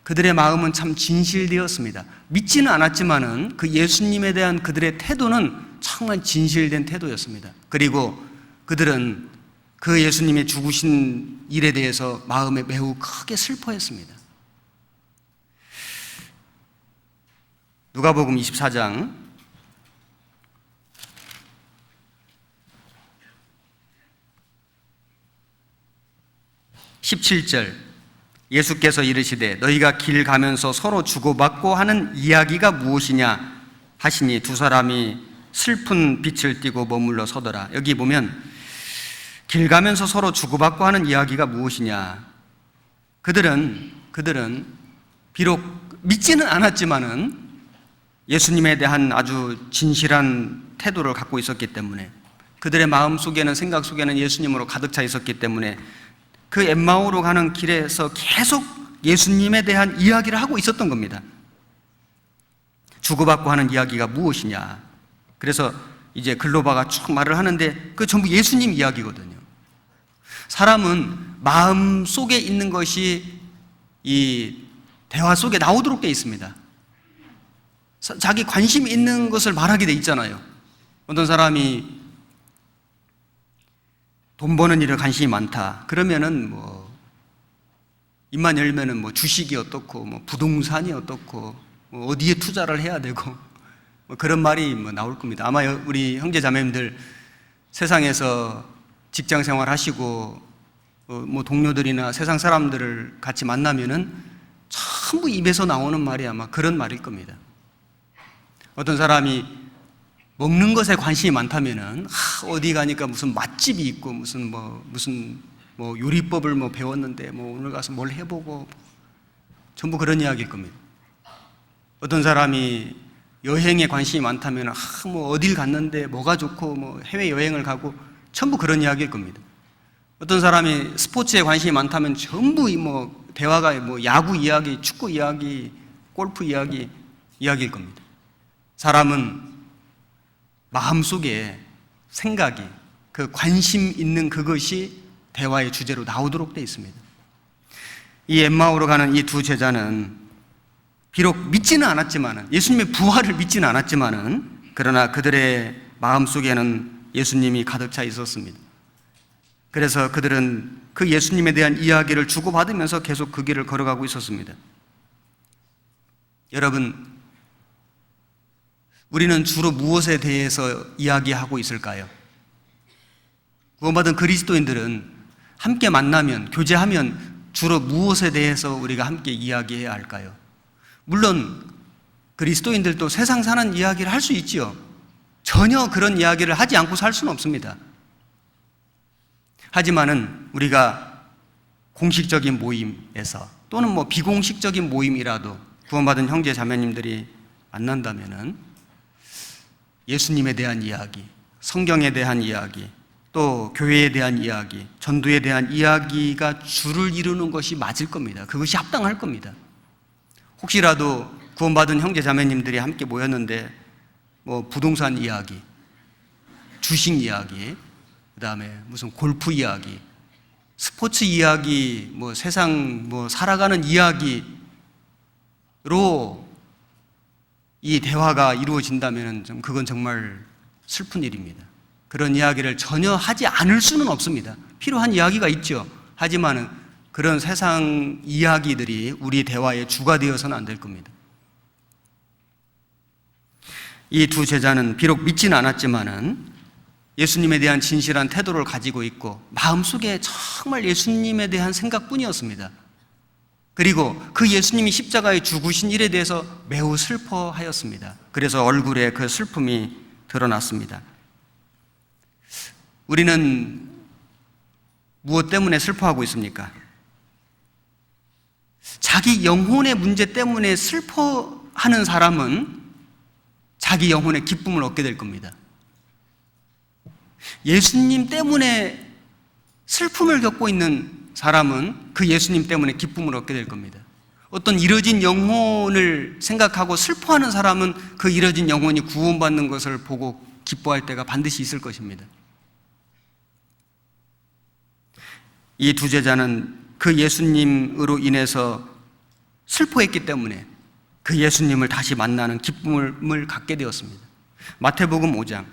그들의 마음은 참 진실되었습니다. 믿지는 않았지만은 그 예수님에 대한 그들의 태도는 정말 진실된 태도였습니다. 그리고 그들은 그 예수님이 죽으신 일에 대해서 마음에 매우 크게 슬퍼했습니다. 누가복음 24장 17절, 예수께서 이르시되 너희가 길 가면서 서로 주고받고 하는 이야기가 무엇이냐 하시니 두 사람이 슬픈 빛을 띠고 머물러 서더라. 여기 보면 길 가면서 서로 주고받고 하는 이야기가 무엇이냐, 그들은 비록 믿지는 않았지만은 예수님에 대한 아주 진실한 태도를 갖고 있었기 때문에, 그들의 마음 속에는, 생각 속에는 예수님으로 가득 차 있었기 때문에 그 엠마오로 가는 길에서 계속 예수님에 대한 이야기를 하고 있었던 겁니다. 주고받고 하는 이야기가 무엇이냐. 그래서 이제 글로바가 쭉 말을 하는데 그 전부 예수님 이야기거든요. 사람은 마음 속에 있는 것이 이 대화 속에 나오도록 돼 있습니다. 자기 관심 있는 것을 말하게 돼 있잖아요. 어떤 사람이 돈 버는 일에 관심이 많다. 그러면은 뭐 입만 열면은 뭐 주식이 어떻고 뭐 부동산이 어떻고 뭐 어디에 투자를 해야 되고 뭐 그런 말이 뭐 나올 겁니다. 아마 우리 형제 자매님들 세상에서 직장 생활 하시고 뭐 동료들이나 세상 사람들을 같이 만나면은 전부 입에서 나오는 말이 아마 그런 말일 겁니다. 어떤 사람이 먹는 것에 관심이 많다면은 어디 가니까 무슨 맛집이 있고 무슨 요리법을 뭐 배웠는데 뭐 오늘 가서 뭘 해보고 전부 그런 이야기일 겁니다. 어떤 사람이 여행에 관심이 많다면 뭐 어딜 갔는데 뭐가 좋고 뭐 해외 여행을 가고 전부 그런 이야기일 겁니다. 어떤 사람이 스포츠에 관심이 많다면 전부 뭐 대화가 뭐 야구 이야기, 축구 이야기, 골프 이야기일 겁니다. 사람은 마음속에 생각이 그 관심 있는 그것이 대화의 주제로 나오도록 되어 있습니다. 이 엠마오로 가는 이 두 제자는 비록 믿지는 않았지만은 예수님의 부활을 믿지는 않았지만은 그러나 그들의 마음속에는 예수님이 가득 차 있었습니다. 그래서 그들은 그 예수님에 대한 이야기를 주고받으면서 계속 그 길을 걸어가고 있었습니다. 여러분, 우리는 주로 무엇에 대해서 이야기하고 있을까요? 구원받은 그리스도인들은 함께 만나면, 교제하면 주로 무엇에 대해서 우리가 함께 이야기해야 할까요? 물론 그리스도인들도 세상 사는 이야기를 할 수 있지요. 전혀 그런 이야기를 하지 않고 살 수는 없습니다. 하지만은 우리가 공식적인 모임에서 또는 뭐 비공식적인 모임이라도 구원받은 형제 자매님들이 만난다면은 예수님에 대한 이야기, 성경에 대한 이야기, 또 교회에 대한 이야기, 전도에 대한 이야기가 주를 이루는 것이 맞을 겁니다. 그것이 합당할 겁니다. 혹시라도 구원받은 형제 자매님들이 함께 모였는데 뭐 부동산 이야기, 주식 이야기, 그 다음에 무슨 골프 이야기, 스포츠 이야기, 뭐 세상 뭐 살아가는 이야기로 이 대화가 이루어진다면 좀 그건 정말 슬픈 일입니다. 그런 이야기를 전혀 하지 않을 수는 없습니다. 필요한 이야기가 있죠. 하지만은 그런 세상 이야기들이 우리 대화의 주가 되어서는 안 될 겁니다. 이 두 제자는 비록 믿지는 않았지만은 예수님에 대한 진실한 태도를 가지고 있고 마음속에 정말 예수님에 대한 생각뿐이었습니다. 그리고 그 예수님이 십자가에 죽으신 일에 대해서 매우 슬퍼하였습니다. 그래서 얼굴에 그 슬픔이 드러났습니다. 우리는 무엇 때문에 슬퍼하고 있습니까? 자기 영혼의 문제 때문에 슬퍼하는 사람은 자기 영혼의 기쁨을 얻게 될 겁니다. 예수님 때문에 슬픔을 겪고 있는 사람은 그 예수님 때문에 기쁨을 얻게 될 겁니다. 어떤 이뤄진 영혼을 생각하고 슬퍼하는 사람은 그 이뤄진 영혼이 구원받는 것을 보고 기뻐할 때가 반드시 있을 것입니다. 이 두 제자는 그 예수님으로 인해서 슬퍼했기 때문에 그 예수님을 다시 만나는 기쁨을 갖게 되었습니다. 마태복음 5장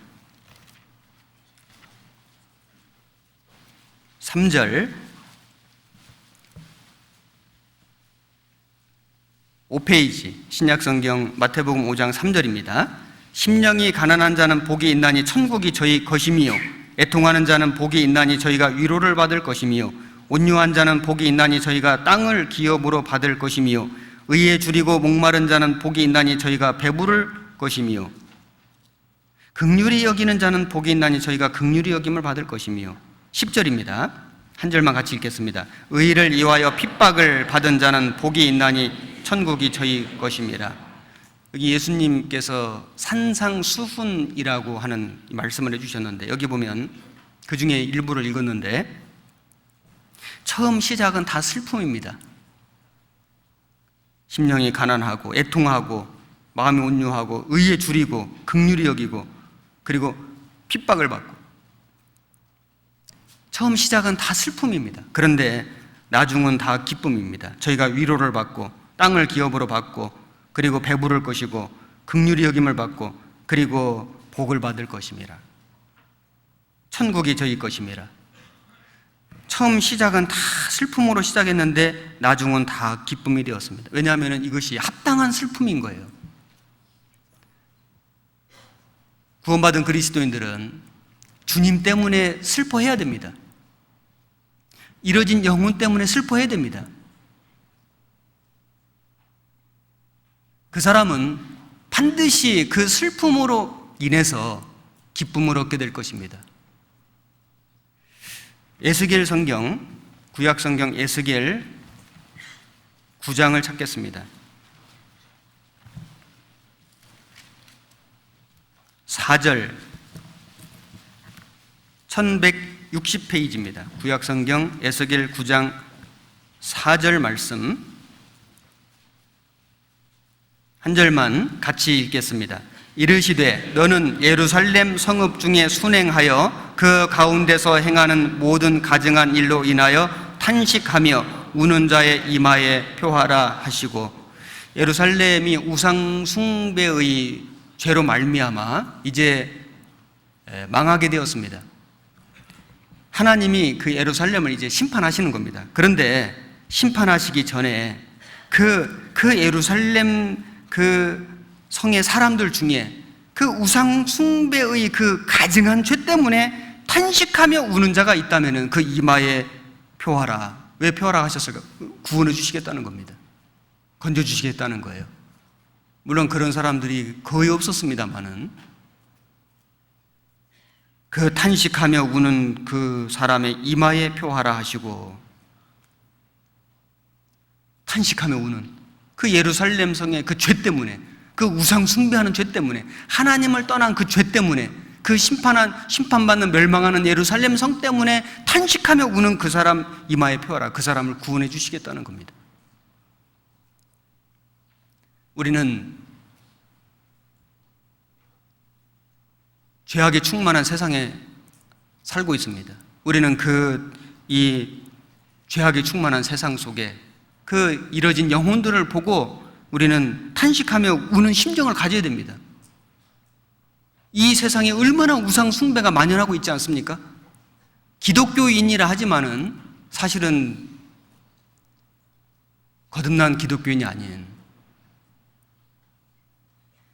3절 5페이지 신약성경 마태복음 5장 3절입니다. 심령이 가난한 자는 복이 있나니 천국이 저희 것이미요 애통하는 자는 복이 있나니 저희가 위로를 받을 것이미요 온유한 자는 복이 있나니 저희가 땅을 기업으로 받을 것이미요 의에 줄이고 목마른 자는 복이 있나니 저희가 배부를 것이미요 긍휼히 여기는 자는 복이 있나니 저희가 긍휼히 여김을 받을 것이미요 10절입니다. 한 절만 같이 읽겠습니다. 의를 위하여 핍박을 받은 자는 복이 있나니 천국이 저희 것입니다. 여기 예수님께서 산상수훈이라고 하는 말씀을 해주셨는데 여기 보면 그 중에 일부를 읽었는데 처음 시작은 다 슬픔입니다. 심령이 가난하고 애통하고 마음이 온유하고 의에 줄이고 긍휼히 여기고 그리고 핍박을 받고, 처음 시작은 다 슬픔입니다. 그런데 나중은 다 기쁨입니다. 저희가 위로를 받고 땅을 기업으로 받고 그리고 배부를 것이고 긍휼히 여김을 받고 그리고 복을 받을 것임이라. 천국이 저희 것임이라. 처음 시작은 다 슬픔으로 시작했는데 나중은 다 기쁨이 되었습니다. 왜냐하면 이것이 합당한 슬픔인 거예요. 구원받은 그리스도인들은 주님 때문에 슬퍼해야 됩니다. 이뤄진 영혼 때문에 슬퍼해야 됩니다. 그 사람은 반드시 그 슬픔으로 인해서 기쁨을 얻게 될 것입니다. 에스겔 성경, 구약 성경 에스겔 9장을 찾겠습니다. 4절, 1160페이지입니다. 구약 성경 에스겔 9장 4절 말씀 한 절만 같이 읽겠습니다. 이르시되 너는 예루살렘 성읍 중에 순행하여 그 가운데서 행하는 모든 가증한 일로 인하여 탄식하며 우는 자의 이마에 표하라 하시고, 예루살렘이 우상 숭배의 죄로 말미암아 이제 망하게 되었습니다. 하나님이 그 예루살렘을 이제 심판하시는 겁니다. 그런데 심판하시기 전에 그 예루살렘 그 성의 사람들 중에 그 우상 숭배의 그 가증한 죄 때문에 탄식하며 우는 자가 있다면 그 이마에 표하라. 왜 표하라 하셨을까? 구원해 주시겠다는 겁니다. 건져 주시겠다는 거예요. 물론 그런 사람들이 거의 없었습니다만은 그 탄식하며 우는 그 사람의 이마에 표하라 하시고, 탄식하며 우는 그 예루살렘 성의 그 죄 때문에, 그 우상 숭배하는 죄 때문에, 하나님을 떠난 그 죄 때문에, 그 심판받는 멸망하는 예루살렘 성 때문에 탄식하며 우는 그 사람 이마에 표하라. 그 사람을 구원해 주시겠다는 겁니다. 우리는 죄악에 충만한 세상에 살고 있습니다. 우리는 이 죄악에 충만한 세상 속에 그 이뤄진 영혼들을 보고 우리는 탄식하며 우는 심정을 가져야 됩니다. 이 세상에 얼마나 우상 숭배가 만연하고 있지 않습니까? 기독교인이라 하지만은 사실은 거듭난 기독교인이 아닌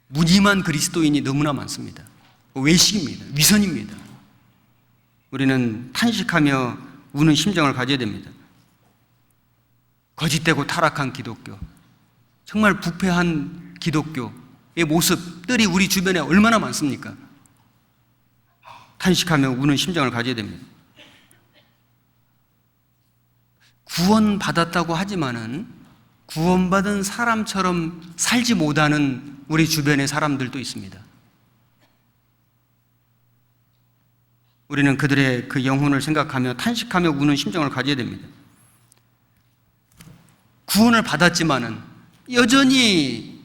무늬만 그리스도인이 너무나 많습니다. 외식입니다. 위선입니다. 우리는 탄식하며 우는 심정을 가져야 됩니다. 거짓되고 타락한 기독교, 정말 부패한 기독교의 모습들이 우리 주변에 얼마나 많습니까? 탄식하며 우는 심정을 가져야 됩니다. 구원받았다고 하지만은 구원받은 사람처럼 살지 못하는 우리 주변의 사람들도 있습니다. 우리는 그들의 그 영혼을 생각하며 탄식하며 우는 심정을 가져야 됩니다. 구원을 받았지만은 여전히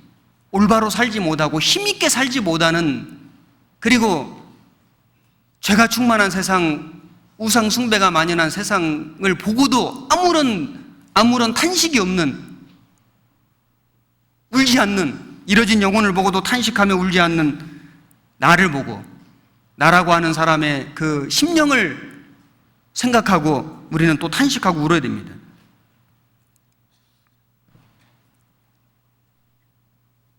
올바로 살지 못하고 힘있게 살지 못하는, 그리고 죄가 충만한 세상, 우상 숭배가 만연한 세상을 보고도 아무런 탄식이 없는, 울지 않는, 이뤄진 영혼을 보고도 탄식하며 울지 않는 나를 보고, 나라고 하는 사람의 그 심령을 생각하고 우리는 또 탄식하고 울어야 됩니다.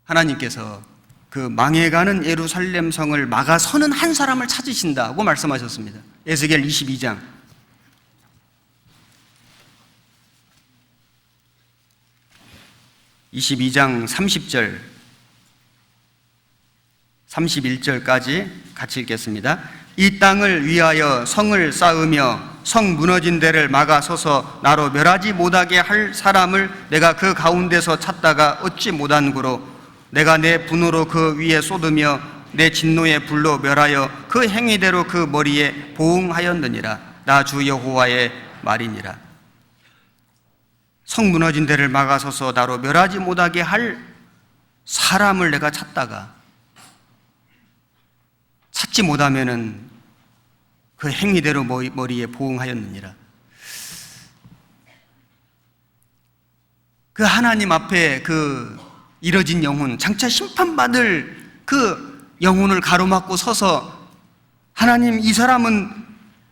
하나님께서 그 망해가는 예루살렘 성을 막아서는 한 사람을 찾으신다고 말씀하셨습니다. 에스겔 22장 30절 31절까지 같이 읽겠습니다. 이 땅을 위하여 성을 쌓으며 성 무너진 데를 막아서서 나로 멸하지 못하게 할 사람을 내가 그 가운데서 찾다가 얻지 못한고로 내가 내 분노로 그 위에 쏟으며 내 진노의 불로 멸하여 그 행위대로 그 머리에 보응하였느니라. 나 주 여호와의 말이니라. 성 무너진 데를 막아서서 나로 멸하지 못하게 할 사람을 내가 찾다가 찾지 못하면은 그 행위대로 머리에 보응하였느니라. 그 하나님 앞에 그 이뤄진 영혼, 장차 심판받을 그 영혼을 가로막고 서서 하나님, 이 사람은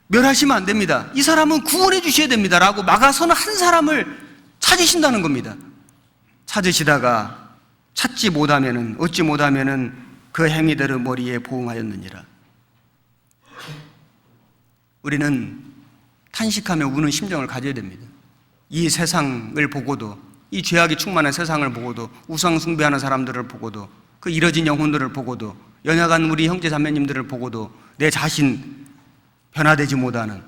멸하시면 안 됩니다, 이 사람은 구원해 주셔야 됩니다 라고 막아서는 한 사람을 찾으신다는 겁니다. 찾으시다가 찾지 못하면은, 얻지 못하면은 그 행위대로 머리에 보응하였느니라. 우리는 탄식하며 우는 심정을 가져야 됩니다. 이 세상을 보고도, 이 죄악이 충만한 세상을 보고도, 우상 숭배하는 사람들을 보고도, 그 이뤄진 영혼들을 보고도, 연약한 우리 형제 자매님들을 보고도, 내 자신 변화되지 못하는,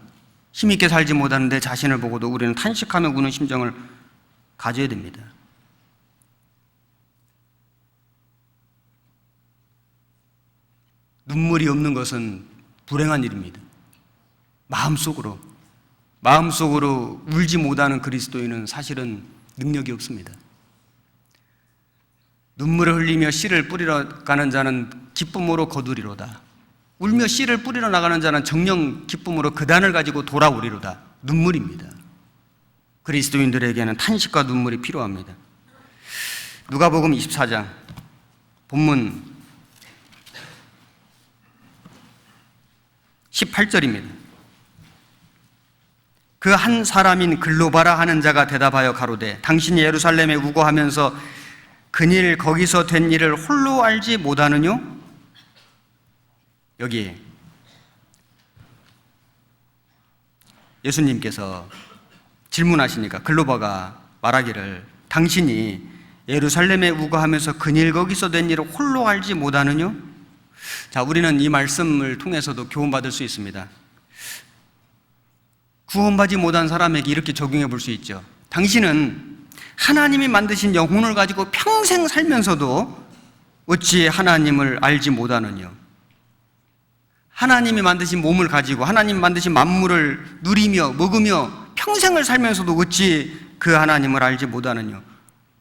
힘있게 살지 못하는 내 자신을 보고도 우리는 탄식하며 우는 심정을 가져야 됩니다. 눈물이 없는 것은 불행한 일입니다. 마음속으로 울지 못하는 그리스도인은 사실은 능력이 없습니다. 눈물을 흘리며 씨를 뿌리러 가는 자는 기쁨으로 거두리로다. 울며 씨를 뿌리러 나가는 자는 정령 기쁨으로 그단을 가지고 돌아오리로다. 눈물입니다. 그리스도인들에게는 탄식과 눈물이 필요합니다. 누가복음 24장 본문 18절입니다. 그 한 사람인 글로바라 하는 자가 대답하여 가로되 당신이 예루살렘에 우거하면서 그일 거기서 된 일을 홀로 알지 못하느뇨? 여기 예수님께서 질문하시니까 글로바가 말하기를 당신이 예루살렘에 우거하면서 그일 거기서 된 일을 홀로 알지 못하느뇨? 자, 우리는 이 말씀을 통해서도 교훈받을 수 있습니다. 구원받지 못한 사람에게 이렇게 적용해 볼 수 있죠. 당신은 하나님이 만드신 영혼을 가지고 평생 살면서도 어찌 하나님을 알지 못하느냐? 하나님이 만드신 몸을 가지고 하나님이 만드신 만물을 누리며 먹으며 평생을 살면서도 어찌 그 하나님을 알지 못하느냐?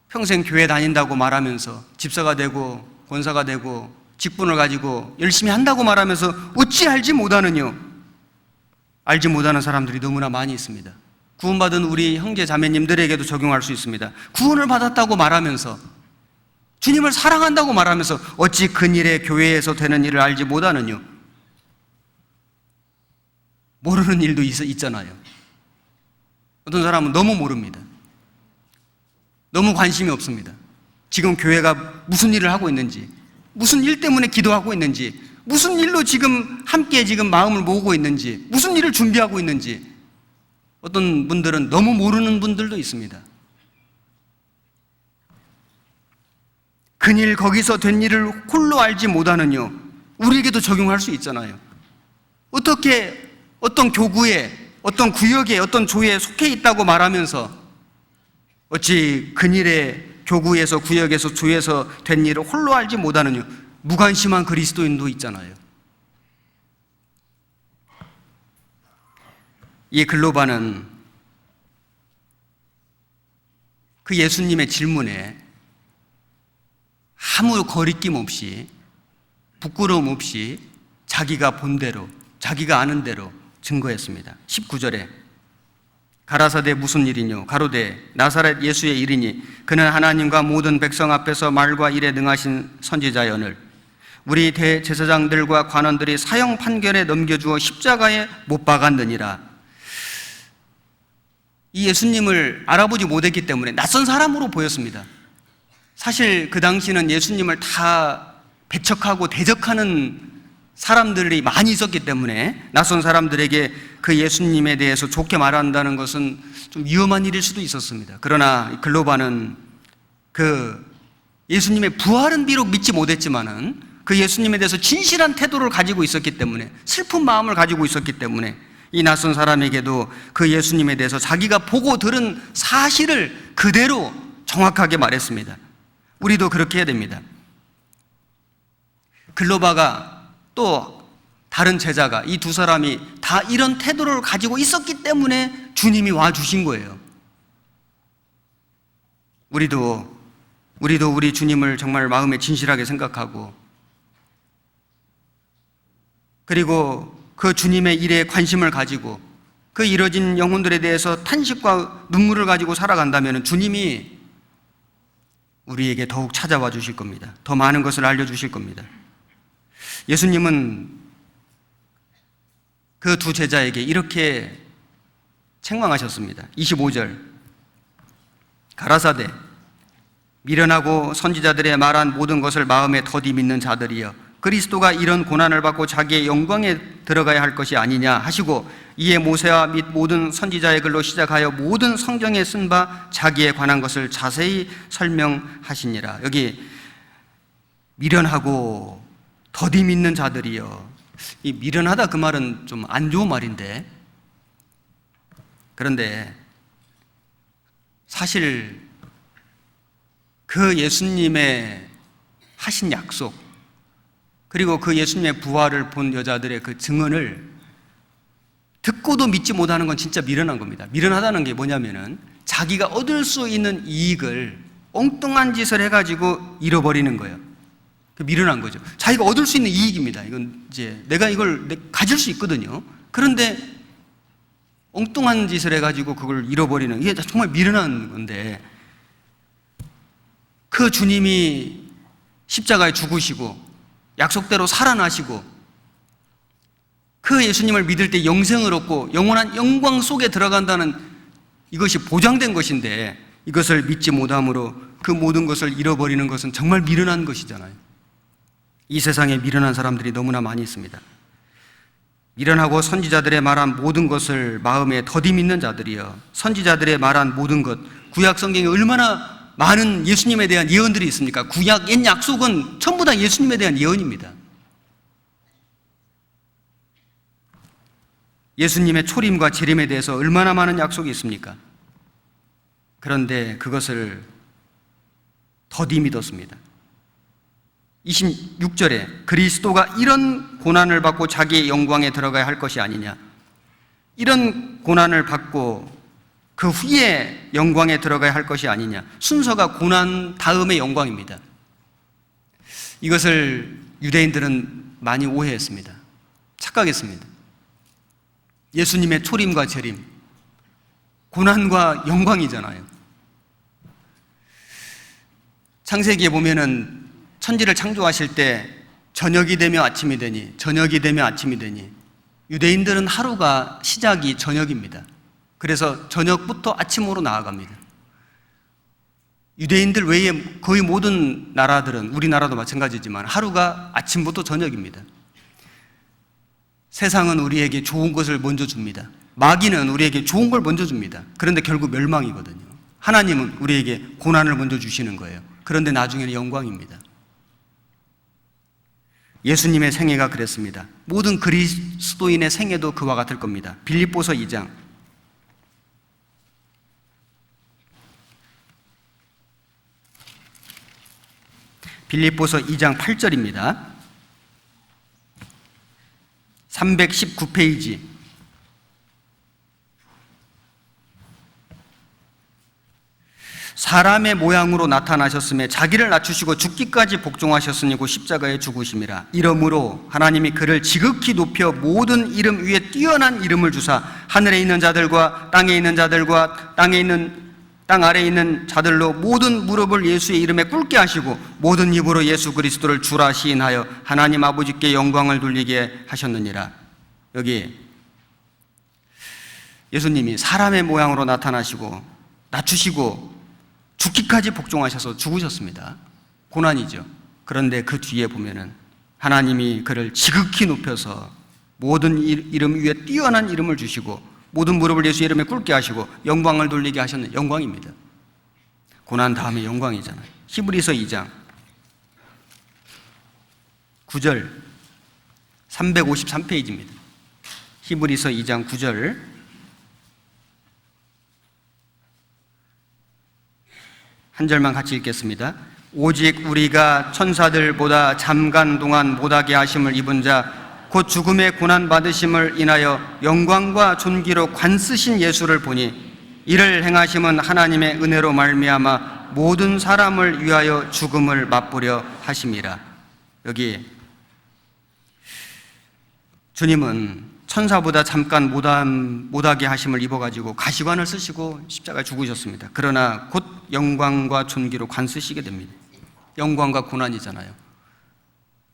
평생 교회 다닌다고 말하면서 집사가 되고 권사가 되고 직분을 가지고 열심히 한다고 말하면서 어찌 알지 못하느냐? 알지 못하는 사람들이 너무나 많이 있습니다. 구원받은 우리 형제 자매님들에게도 적용할 수 있습니다. 구원을 받았다고 말하면서, 주님을 사랑한다고 말하면서 어찌 근일에 교회에서 되는 일을 알지 못하느냐? 모르는 일도 있잖아요. 어떤 사람은 너무 모릅니다. 너무 관심이 없습니다. 지금 교회가 무슨 일을 하고 있는지, 무슨 일 때문에 기도하고 있는지, 무슨 일로 지금 함께 마음을 모으고 있는지, 무슨 일을 준비하고 있는지, 어떤 분들은 너무 모르는 분들도 있습니다. 그일 거기서 된 일을 홀로 알지 못하느뇨? 우리에게도 적용할 수 있잖아요. 어떻게 어떤 교구에, 어떤 구역에, 어떤 조에 속해 있다고 말하면서 어찌 그일에 교구에서, 구역에서, 조에서 된 일을 홀로 알지 못하느뇨? 무관심한 그리스도인도 있잖아요. 이 글로바는 그 예수님의 질문에 아무 거리낌 없이, 부끄러움 없이 자기가 본 대로, 자기가 아는 대로 증거했습니다. 19절에 가라사대 무슨 일이뇨? 가로되 나사렛 예수의 일이니 그는 하나님과 모든 백성 앞에서 말과 일에 능하신 선지자여늘 우리 대제사장들과 관원들이 사형 판결에 넘겨주어 십자가에 못 박았느니라. 이 예수님을 알아보지 못했기 때문에 낯선 사람으로 보였습니다. 사실 그 당시는 예수님을 다 배척하고 대적하는 사람들이 많이 있었기 때문에 낯선 사람들에게 그 예수님에 대해서 좋게 말한다는 것은 좀 위험한 일일 수도 있었습니다. 그러나 글로바는 그 예수님의 부활은 비록 믿지 못했지만은 그 예수님에 대해서 진실한 태도를 가지고 있었기 때문에, 슬픈 마음을 가지고 있었기 때문에 이 낯선 사람에게도 그 예수님에 대해서 자기가 보고 들은 사실을 그대로 정확하게 말했습니다. 우리도 그렇게 해야 됩니다. 글로바가 또 다른 제자가, 이 두 사람이 다 이런 태도를 가지고 있었기 때문에 주님이 와주신 거예요. 우리도 우리 주님을 정말 마음에 진실하게 생각하고, 그리고 그 주님의 일에 관심을 가지고 그 이뤄진 영혼들에 대해서 탄식과 눈물을 가지고 살아간다면 주님이 우리에게 더욱 찾아와 주실 겁니다. 더 많은 것을 알려주실 겁니다. 예수님은 그 두 제자에게 이렇게 책망하셨습니다. 25절, 가라사대 미련하고 선지자들의 말한 모든 것을 마음에 더디 믿는 자들이여, 그리스도가 이런 고난을 받고 자기의 영광에 들어가야 할 것이 아니냐 하시고, 이에 모세와 및 모든 선지자의 글로 시작하여 모든 성경에 쓴 바 자기에 관한 것을 자세히 설명하시니라. 여기 미련하고 더디 믿는 자들이여, 이 미련하다 그 말은 좀 안 좋은 말인데, 그런데 사실 그 예수님의 하신 약속, 그리고 그 예수님의 부활을 본 여자들의 그 증언을 듣고도 믿지 못하는 건 진짜 미련한 겁니다. 미련하다는 게 뭐냐면은 자기가 얻을 수 있는 이익을 엉뚱한 짓을 해가지고 잃어버리는 거예요. 그 미련한 거죠. 자기가 얻을 수 있는 이익입니다. 이건 이제 내가 이걸 가질 수 있거든요. 그런데 엉뚱한 짓을 해가지고 그걸 잃어버리는, 이게 정말 미련한 건데, 그 주님이 십자가에 죽으시고 약속대로 살아나시고 그 예수님을 믿을 때 영생을 얻고 영원한 영광 속에 들어간다는, 이것이 보장된 것인데 이것을 믿지 못함으로 그 모든 것을 잃어버리는 것은 정말 미련한 것이잖아요. 이 세상에 미련한 사람들이 너무나 많이 있습니다. 미련하고 선지자들의 말한 모든 것을 마음에 더디 믿는 자들이여, 선지자들의 말한 모든 것, 구약 성경에 얼마나 많은 예수님에 대한 예언들이 있습니까? 구약 옛 약속은 전부 다 예수님에 대한 예언입니다. 예수님의 초림과 재림에 대해서 얼마나 많은 약속이 있습니까? 그런데 그것을 더디 믿었습니다. 26절에 그리스도가 이런 고난을 받고 자기의 영광에 들어가야 할 것이 아니냐, 이런 고난을 받고 그 후에 영광에 들어가야 할 것이 아니냐. 순서가 고난 다음의 영광입니다. 이것을 유대인들은 많이 오해했습니다. 착각했습니다. 예수님의 초림과 재림, 고난과 영광이잖아요. 창세기에 보면은 천지를 창조하실 때 저녁이 되며 아침이 되니, 저녁이 되며 아침이 되니, 유대인들은 하루가 시작이 저녁입니다. 그래서 저녁부터 아침으로 나아갑니다. 유대인들 외에 거의 모든 나라들은, 우리나라도 마찬가지지만 하루가 아침부터 저녁입니다. 세상은 우리에게 좋은 것을 먼저 줍니다. 마귀는 우리에게 좋은 걸 먼저 줍니다. 그런데 결국 멸망이거든요. 하나님은 우리에게 고난을 먼저 주시는 거예요. 그런데 나중에는 영광입니다. 예수님의 생애가 그랬습니다. 모든 그리스도인의 생애도 그와 같을 겁니다. 빌립보서 2장 빌립보서 2장 8절입니다. 319페이지. 사람의 모양으로 나타나셨음에 자기를 낮추시고 죽기까지 복종하셨으니 곧 십자가에 죽으심이라. 이러므로 하나님이 그를 지극히 높여 모든 이름 위에 뛰어난 이름을 주사 하늘에 있는 자들과 땅에 있는 자들과 땅 아래에 있는 자들로 모든 무릎을 예수의 이름에 꿇게 하시고 모든 입으로 예수 그리스도를 주라 시인하여 하나님 아버지께 영광을 돌리게 하셨느니라. 여기 예수님이 사람의 모양으로 나타나시고 낮추시고 죽기까지 복종하셔서 죽으셨습니다. 고난이죠. 그런데 그 뒤에 보면은 하나님이 그를 지극히 높여서 모든 이름 위에 뛰어난 이름을 주시고 모든 무릎을 예수 이름에 꿇게 하시고 영광을 돌리게 하셨는, 영광입니다. 고난 다음에 영광이잖아요. 히브리서 2장 9절 353페이지입니다. 히브리서 2장 9절 한 절만 같이 읽겠습니다. 오직 우리가 천사들보다 잠깐 동안 못하게 하심을 입은 자 곧 죽음의 고난 받으심을 인하여 영광과 존귀로 관쓰신 예수를 보니 이를 행하심은 하나님의 은혜로 말미암아 모든 사람을 위하여 죽음을 맛보려 하심이라. 여기 주님은 천사보다 잠깐 못하게 하심을 입어가지고 가시관을 쓰시고 십자가에 죽으셨습니다. 그러나 곧 영광과 존귀로 관 쓰시게 됩니다. 영광과 고난이잖아요.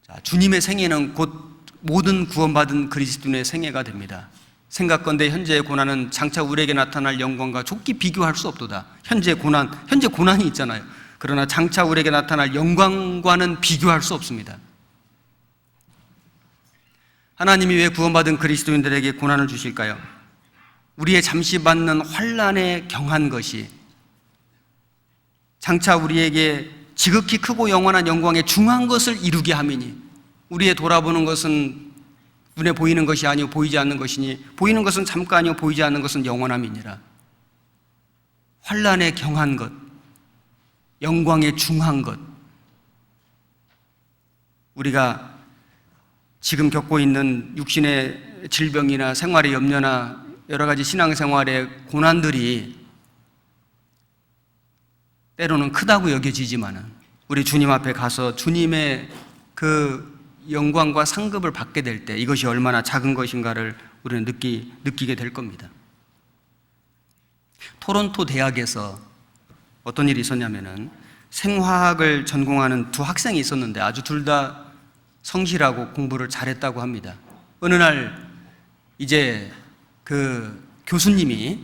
자, 주님의 생애는 곧 모든 구원받은 그리스도인의 생애가 됩니다. 생각건대 현재의 고난은 장차 우리에게 나타날 영광과 좁게 비교할 수 없도다. 현재 고난이 있잖아요. 그러나 장차 우리에게 나타날 영광과는 비교할 수 없습니다. 하나님이 왜 구원받은 그리스도인들에게 고난을 주실까요? 우리의 잠시 받는 환난에 경한 것이 장차 우리에게 지극히 크고 영원한 영광에 중한 것을 이루게 함이니, 우리의 돌아보는 것은 눈에 보이는 것이 아니요 보이지 않는 것이니 보이는 것은 잠깐이요 보이지 않는 것은 영원함이니라. 환난에 경한 것, 영광에 중한 것, 우리가 지금 겪고 있는 육신의 질병이나 생활의 염려나 여러 가지 신앙생활의 고난들이 때로는 크다고 여겨지지만은 우리 주님 앞에 가서 주님의 그 영광과 상급을 받게 될 때 이것이 얼마나 작은 것인가를 우리는 느끼게 될 겁니다. 토론토 대학에서 어떤 일이 있었냐면은 생화학을 전공하는 두 학생이 있었는데 아주 둘 다 성실하고 공부를 잘했다고 합니다. 어느 날 이제 그 교수님이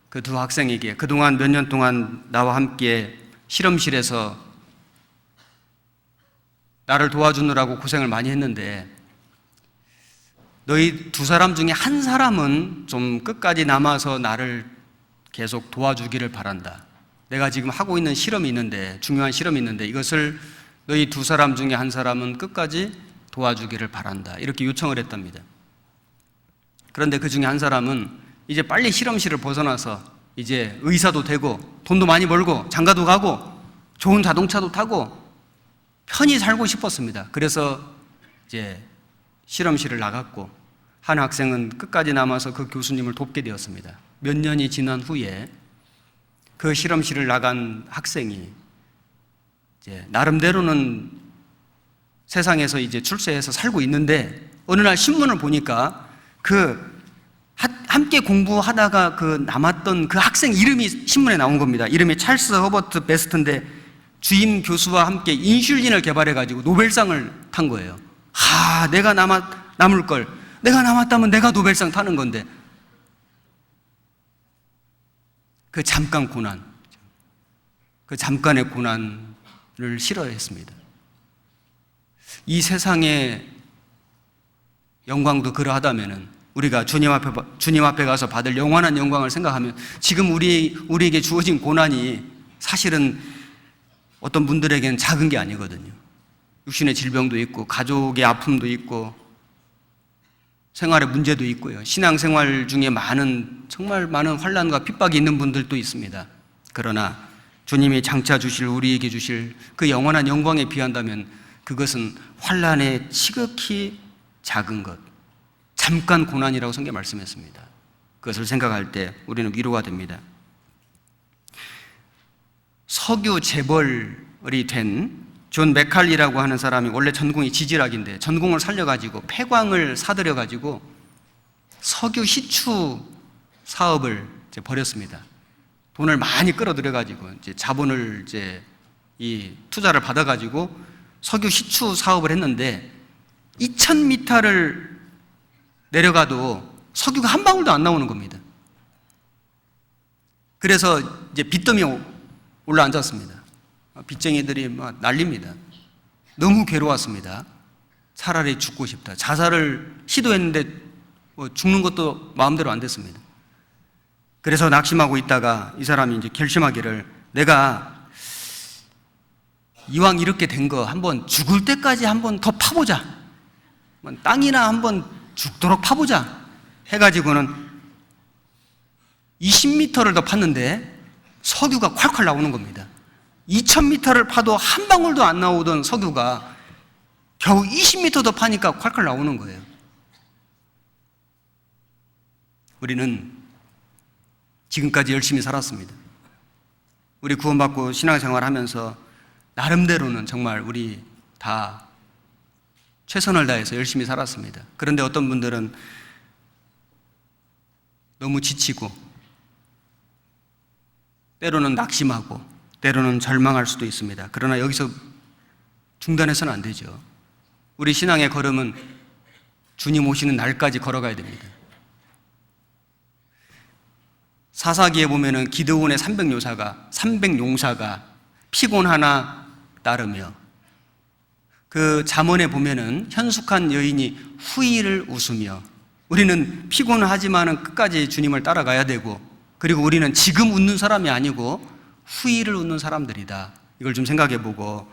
그 두 학생에게 그동안 몇 년 동안 나와 함께 실험실에서 나를 도와주느라고 고생을 많이 했는데 너희 두 사람 중에 한 사람은 좀 끝까지 남아서 나를 계속 도와주기를 바란다. 내가 지금 하고 있는 실험이 있는데, 중요한 실험이 있는데 이것을 너희 두 사람 중에 한 사람은 끝까지 도와주기를 바란다. 이렇게 요청을 했답니다. 그런데 그 중에 한 사람은 이제 빨리 실험실을 벗어나서 이제 의사도 되고 돈도 많이 벌고 장가도 가고 좋은 자동차도 타고 편히 살고 싶었습니다. 그래서 이제 실험실을 나갔고 한 학생은 끝까지 남아서 그 교수님을 돕게 되었습니다. 몇 년이 지난 후에 그 실험실을 나간 학생이 이제 나름대로는 세상에서 이제 출세해서 살고 있는데 어느 날 신문을 보니까 그 함께 공부하다가 그 남았던 그 학생 이름이 신문에 나온 겁니다. 이름이 찰스 허버트 베스트인데 주임 교수와 함께 인슐린을 개발해가지고 노벨상을 탄 거예요. 내가 남을 걸. 내가 남았다면 내가 노벨상 타는 건데. 그 잠깐 고난, 그 잠깐의 고난을 싫어했습니다. 이 세상의 영광도 그러하다면은 우리가 주님 앞에 가서 받을 영원한 영광을 생각하면 지금 우리에게 주어진 고난이 사실은 어떤 분들에게는 작은 게 아니거든요. 육신의 질병도 있고 가족의 아픔도 있고 생활의 문제도 있고요. 신앙생활 중에 정말 많은 환난과 핍박이 있는 분들도 있습니다. 그러나 주님이 장차 우리에게 주실 그 영원한 영광에 비한다면 그것은 환난의 지극히 작은 것, 잠깐 고난이라고 성경에 말씀했습니다. 그것을 생각할 때 우리는 위로가 됩니다. 석유 재벌이 된 존 맥칼리라고 하는 사람이 원래 전공이 지질학인데 전공을 살려가지고 폐광을 사들여가지고 석유 시추 사업을 이제 벌였습니다. 돈을 많이 끌어들여가지고 이제 자본을 이제 이 투자를 받아가지고 석유 시추 사업을 했는데 2,000m를 내려가도 석유가 한 방울도 안 나오는 겁니다. 그래서 이제 빚더미 올라앉았습니다. 빚쟁이들이 막 난립니다. 너무 괴로웠습니다. 차라리 죽고 싶다. 자살을 시도했는데 죽는 것도 마음대로 안 됐습니다. 그래서 낙심하고 있다가 이 사람이 이제 결심하기를 내가 이왕 이렇게 된 거 한번 죽을 때까지 한번 더 파보자. 땅이나 한번 죽도록 파보자. 해가지고는 20m를 더 팠는데 석유가 콸콸 나오는 겁니다. 2,000m를 파도 한 방울도 안 나오던 석유가 겨우 20m 더 파니까 콸콸 나오는 거예요. 우리는 지금까지 열심히 살았습니다. 우리 구원받고 신앙생활 하면서 나름대로는 정말 우리 다 최선을 다해서 열심히 살았습니다. 그런데 어떤 분들은 너무 지치고 때로는 낙심하고 때로는 절망할 수도 있습니다. 그러나 여기서 중단해서는 안 되죠. 우리 신앙의 걸음은 주님 오시는 날까지 걸어가야 됩니다. 사사기에 보면은 기드온의 300용사가 피곤하나 따르며, 그 잠언에 보면은 현숙한 여인이 후일을 웃으며, 우리는 피곤하지만은 끝까지 주님을 따라가야 되고, 그리고 우리는 지금 웃는 사람이 아니고 후일을 웃는 사람들이다. 이걸 좀 생각해 보고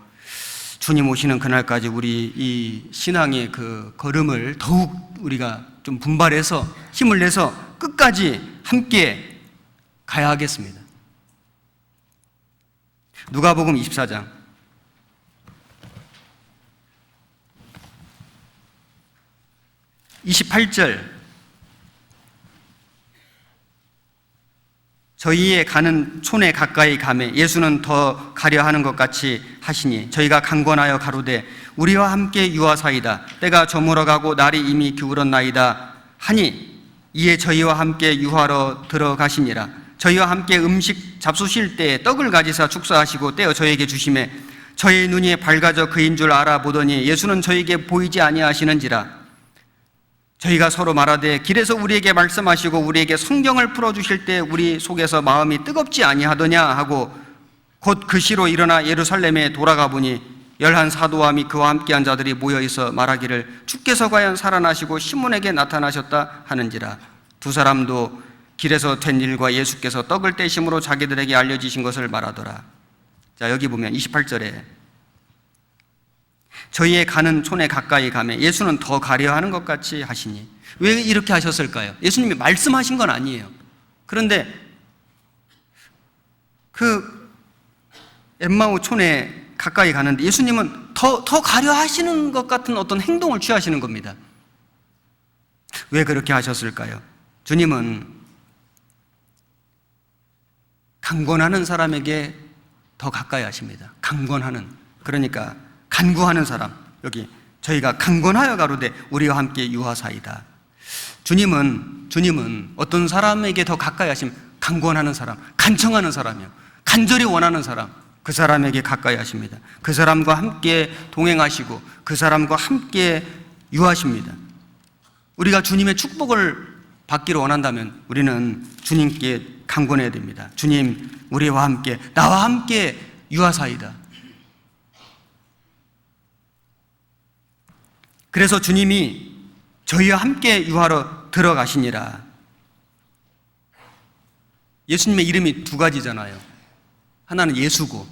주님 오시는 그날까지 우리 이 신앙의 그 걸음을 더욱 우리가 좀 분발해서 힘을 내서 끝까지 함께 가야 하겠습니다. 누가복음 24장 28절, 저희의 가는 촌에 가까이 가매 예수는 더 가려 하는 것 같이 하시니 저희가 강권하여 가로되 우리와 함께 유하사이다. 때가 저물어가고 날이 이미 기울었나이다 하니 이에 저희와 함께 유하러 들어가시니라. 저희와 함께 음식 잡수실 때에 떡을 가지사 축사하시고 떼어 저에게 주시매 저희 눈이 밝아져 그인 줄 알아보더니 예수는 저에게 보이지 아니하시는지라. 저희가 서로 말하되 길에서 우리에게 말씀하시고 우리에게 성경을 풀어주실 때 우리 속에서 마음이 뜨겁지 아니하더냐 하고 곧 그 시로 일어나 예루살렘에 돌아가 보니 11 사도와 및 그와 함께한 자들이 모여있어 말하기를 주께서 과연 살아나시고 시몬에게 나타나셨다 하는지라. 두 사람도 길에서 된 일과 예수께서 떡을 떼심으로 자기들에게 알려지신 것을 말하더라. 자, 여기 보면 28절에 저희의 가는 촌에 가까이 가매 예수는 더 가려 하는 것 같이 하시니. 왜 이렇게 하셨을까요? 예수님이 말씀하신 건 아니에요. 그런데 그 엠마오 촌에 가까이 가는데 예수님은 더 가려 하시는 것 같은 어떤 행동을 취하시는 겁니다. 왜 그렇게 하셨을까요? 주님은 강권하는 사람에게 더 가까이 하십니다. 강권하는, 그러니까 간구하는 사람. 여기 저희가 강권하여 가로되 우리와 함께 유하사이다. 주님은 어떤 사람에게 더 가까이 하시면 강권하는 사람, 간청하는 사람이요, 간절히 원하는 사람, 그 사람에게 가까이 하십니다. 그 사람과 함께 동행하시고 그 사람과 함께 유하십니다. 우리가 주님의 축복을 받기를 원한다면 우리는 주님께 강권해야 됩니다. 주님, 우리와 함께, 나와 함께 유하사이다. 그래서 주님이 저희와 함께 유하러 들어가시니라. 예수님의 이름이 두 가지잖아요. 하나는 예수고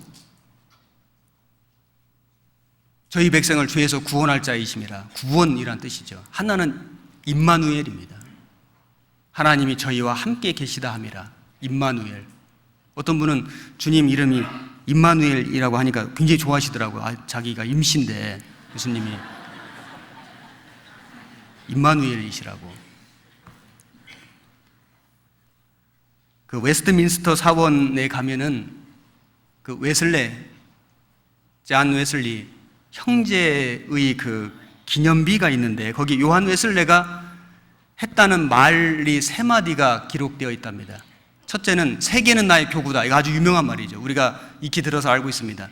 저희 백성을 죄에서 구원할 자이심이라, 구원이란 뜻이죠. 하나는 임마누엘입니다. 하나님이 저희와 함께 계시다 함이라. 임마누엘. 어떤 분은 주님 이름이 임마누엘이라고 하니까 굉장히 좋아하시더라고요. 자기가 임신데 예수님이 임마누엘이시라고. 그 웨스트민스터 사원에 가면은 그 잔 웨슬리 형제의 그 기념비가 있는데 거기 요한 웨슬레가 했다는 말이 3마디가 기록되어 있답니다. 첫째는 세계는 나의 교구다. 이거 아주 유명한 말이죠. 우리가 익히 들어서 알고 있습니다.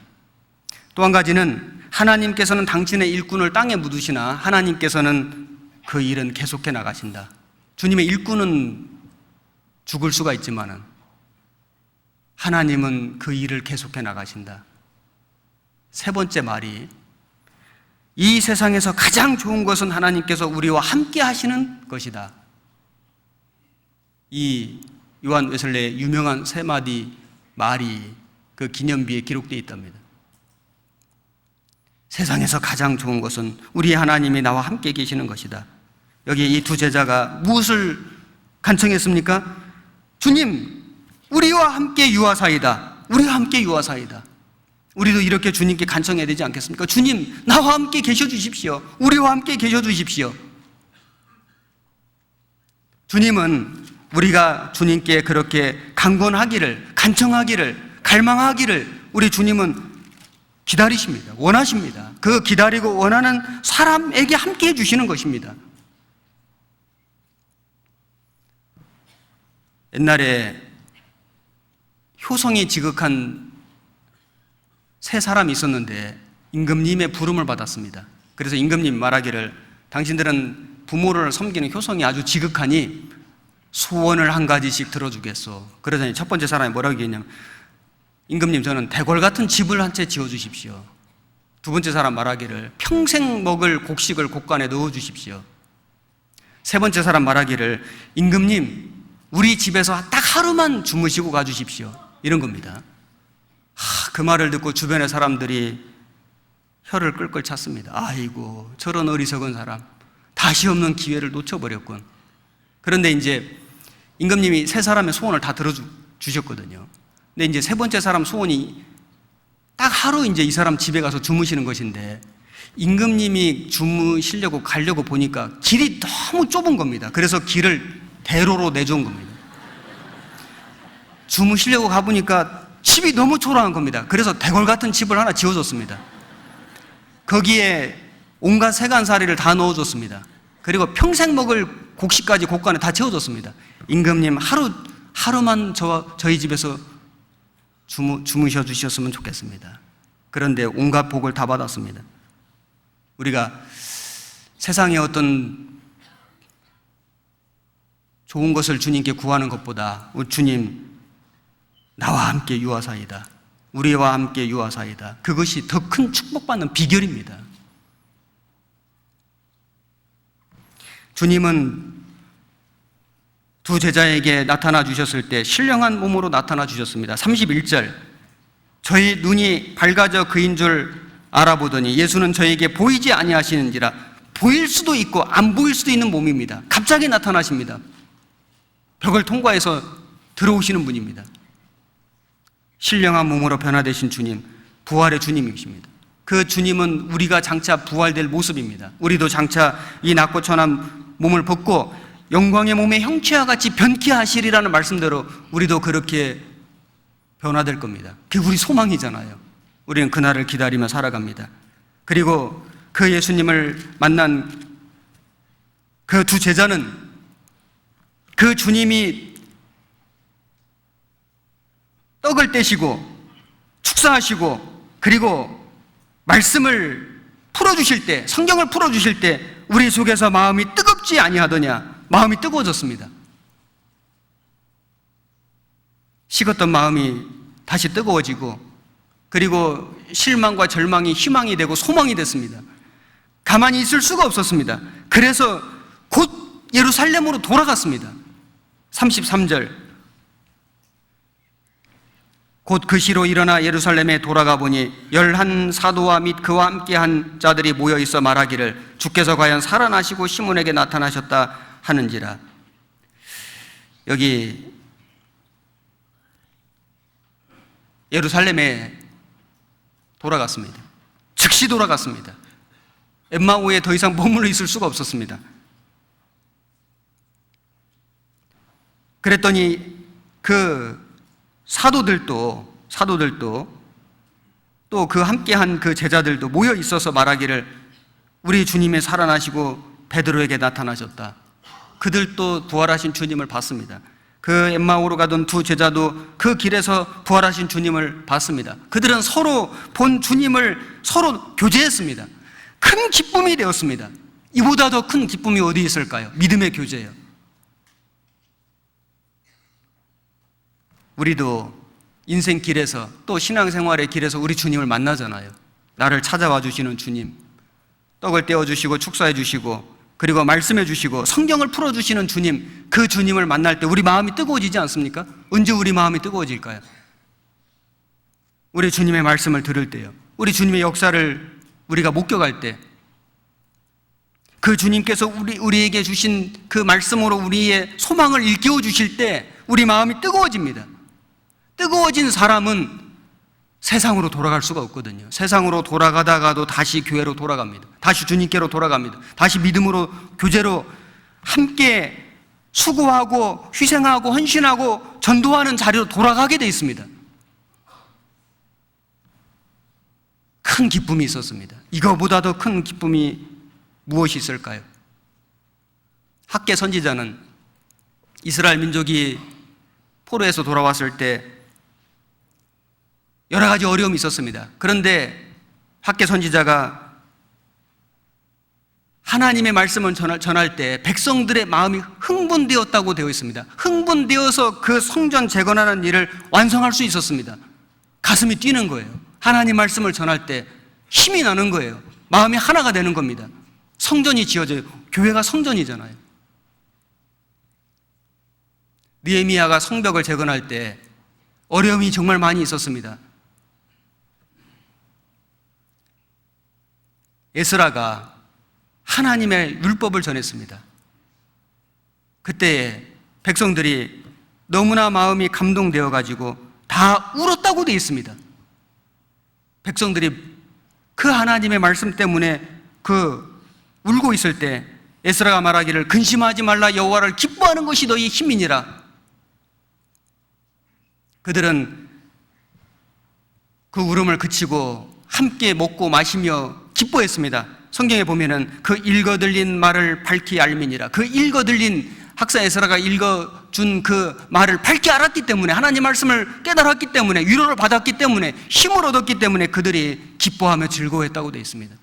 또 한 가지는 하나님께서는 당신의 일꾼을 땅에 묻으시나 하나님께서는 그 일은 계속해 나가신다. 주님의 일꾼은 죽을 수가 있지만은 하나님은 그 일을 계속해 나가신다. 세 번째 말이 이 세상에서 가장 좋은 것은 하나님께서 우리와 함께 하시는 것이다. 이 요한 웨슬레의 유명한 3마디 말이 그 기념비에 기록되어 있답니다. 세상에서 가장 좋은 것은 우리 하나님이 나와 함께 계시는 것이다. 여기 이 두 제자가 무엇을 간청했습니까? 주님, 우리와 함께 유하사이다. 우리와 함께 유하사이다. 우리도 이렇게 주님께 간청해야 되지 않겠습니까? 주님, 나와 함께 계셔 주십시오. 우리와 함께 계셔 주십시오. 주님은 우리가 주님께 그렇게 간청하기를 갈망하기를 우리 주님은 기다리십니다. 원하십니다. 그 기다리고 원하는 사람에게 함께 해주시는 것입니다. 옛날에 효성이 지극한 세 사람이 있었는데 임금님의 부름을 받았습니다. 그래서 임금님 말하기를 당신들은 부모를 섬기는 효성이 아주 지극하니 소원을 한 가지씩 들어주겠소. 그러더니 첫 번째 사람이 뭐라고 얘기했냐면 임금님 저는 대궐 같은 집을 한 채 지어주십시오. 두 번째 사람 말하기를 평생 먹을 곡식을 곡간에 넣어주십시오. 세 번째 사람 말하기를 임금님 우리 집에서 딱 하루만 주무시고 가주십시오. 이런 겁니다. 그 말을 듣고 주변의 사람들이 혀를 끌끌 찼습니다. 아이고 저런 어리석은 사람 다시 없는 기회를 놓쳐버렸군. 그런데 이제 임금님이 세 사람의 소원을 다 들어주셨거든요. 근데 이제 세 번째 사람 소원이 딱 하루 이제 이 사람 집에 가서 주무시는 것인데 임금님이 주무시려고 가려고 보니까 길이 너무 좁은 겁니다. 그래서 길을 대로로 내준 겁니다. 주무시려고 가보니까 집이 너무 초라한 겁니다. 그래서 대궐 같은 집을 하나 지어줬습니다. 거기에 온갖 세간살이를 다 넣어줬습니다. 그리고 평생 먹을 곡식까지 곡간에 다 채워줬습니다. 임금님 하루만 저희 집에서 주무셔 주셨으면 좋겠습니다. 그런데 온갖 복을 다 받았습니다. 우리가 세상에 어떤 좋은 것을 주님께 구하는 것보다 주님 나와 함께 유하사이다. 우리와 함께 유하사이다. 그것이 더 큰 축복받는 비결입니다. 주님은 두 제자에게 나타나 주셨을 때 신령한 몸으로 나타나 주셨습니다. 31절 저희 눈이 밝아져 그인 줄 알아보더니 예수는 저에게 보이지 아니하시는지라. 보일 수도 있고 안 보일 수도 있는 몸입니다. 갑자기 나타나십니다. 벽을 통과해서 들어오시는 분입니다. 신령한 몸으로 변화되신 주님, 부활의 주님이십니다. 그 주님은 우리가 장차 부활될 모습입니다. 우리도 장차 이 낮고 천한 몸을 벗고 영광의 몸에 형체와 같이 변케 하시리라는 말씀대로 우리도 그렇게 변화될 겁니다. 그게 우리 소망이잖아요. 우리는 그날을 기다리며 살아갑니다. 그리고 그 예수님을 만난 그 두 제자는 그 주님이 떡을 떼시고 축사하시고 그리고 말씀을 풀어주실 때, 성경을 풀어주실 때 우리 속에서 마음이 뜨겁지 아니하더냐. 마음이 뜨거워졌습니다. 식었던 마음이 다시 뜨거워지고 그리고 실망과 절망이 희망이 되고 소망이 됐습니다. 가만히 있을 수가 없었습니다. 그래서 곧 예루살렘으로 돌아갔습니다. 33절 곧 그 시로 일어나 예루살렘에 돌아가 보니 11 사도와 및 그와 함께한 자들이 모여 있어 말하기를 주께서 과연 살아나시고 시몬에게 나타나셨다 하는지라. 여기 예루살렘에 돌아갔습니다. 즉시 돌아갔습니다. 엠마오에 더 이상 머물러 있을 수가 없었습니다. 그랬더니 그 사도들도 또 그 함께한 그 제자들도 모여 있어서 말하기를 우리 주님이 살아나시고 베드로에게 나타나셨다. 그들도 부활하신 주님을 봤습니다. 그 엠마오로 가던 두 제자도 그 길에서 부활하신 주님을 봤습니다. 그들은 서로 본 주님을 서로 교제했습니다. 큰 기쁨이 되었습니다. 이보다 더 큰 기쁨이 어디 있을까요? 믿음의 교제예요. 우리도 인생 길에서 또 신앙생활의 길에서 우리 주님을 만나잖아요. 나를 찾아와 주시는 주님, 떡을 떼어주시고 축사해 주시고 그리고 말씀해 주시고 성경을 풀어주시는 주님, 그 주님을 만날 때 우리 마음이 뜨거워지지 않습니까? 언제 우리 마음이 뜨거워질까요? 우리 주님의 말씀을 들을 때요. 우리 주님의 역사를 우리가 목격할 때, 그 주님께서 우리에게 주신 그 말씀으로 우리의 소망을 일깨워 주실 때 우리 마음이 뜨거워집니다. 뜨거워진 사람은 세상으로 돌아갈 수가 없거든요. 세상으로 돌아가다가도 다시 교회로 돌아갑니다. 다시 주님께로 돌아갑니다. 다시 믿음으로, 교제로 함께 수고하고 희생하고 헌신하고 전도하는 자리로 돌아가게 돼 있습니다. 큰 기쁨이 있었습니다. 이거보다 더 큰 기쁨이 무엇이 있을까요? 학개 선지자는 이스라엘 민족이 포로에서 돌아왔을 때 여러 가지 어려움이 있었습니다. 그런데 학개 선지자가 하나님의 말씀을 전할 때 백성들의 마음이 흥분되었다고 되어 있습니다. 흥분되어서 그 성전 재건하는 일을 완성할 수 있었습니다. 가슴이 뛰는 거예요. 하나님 말씀을 전할 때 힘이 나는 거예요. 마음이 하나가 되는 겁니다. 성전이 지어져요. 교회가 성전이잖아요. 느헤미야가 성벽을 재건할 때 어려움이 정말 많이 있었습니다. 에스라가 하나님의 율법을 전했습니다. 그때 백성들이 너무나 마음이 감동되어 가지고 다 울었다고 되어 있습니다. 백성들이 그 하나님의 말씀 때문에 울고 있을 때 에스라가 말하기를 근심하지 말라, 여호와를 기뻐하는 것이 너희 힘이니라. 그들은 그 울음을 그치고 함께 먹고 마시며 기뻐했습니다. 성경에 보면은 그 읽어들린 말을 밝히 알미니라. 그 읽어들린 학사 에스라가 읽어준 그 말을 밝히 알았기 때문에, 하나님 말씀을 깨달았기 때문에, 위로를 받았기 때문에, 힘을 얻었기 때문에 그들이 기뻐하며 즐거워했다고 되어 있습니다.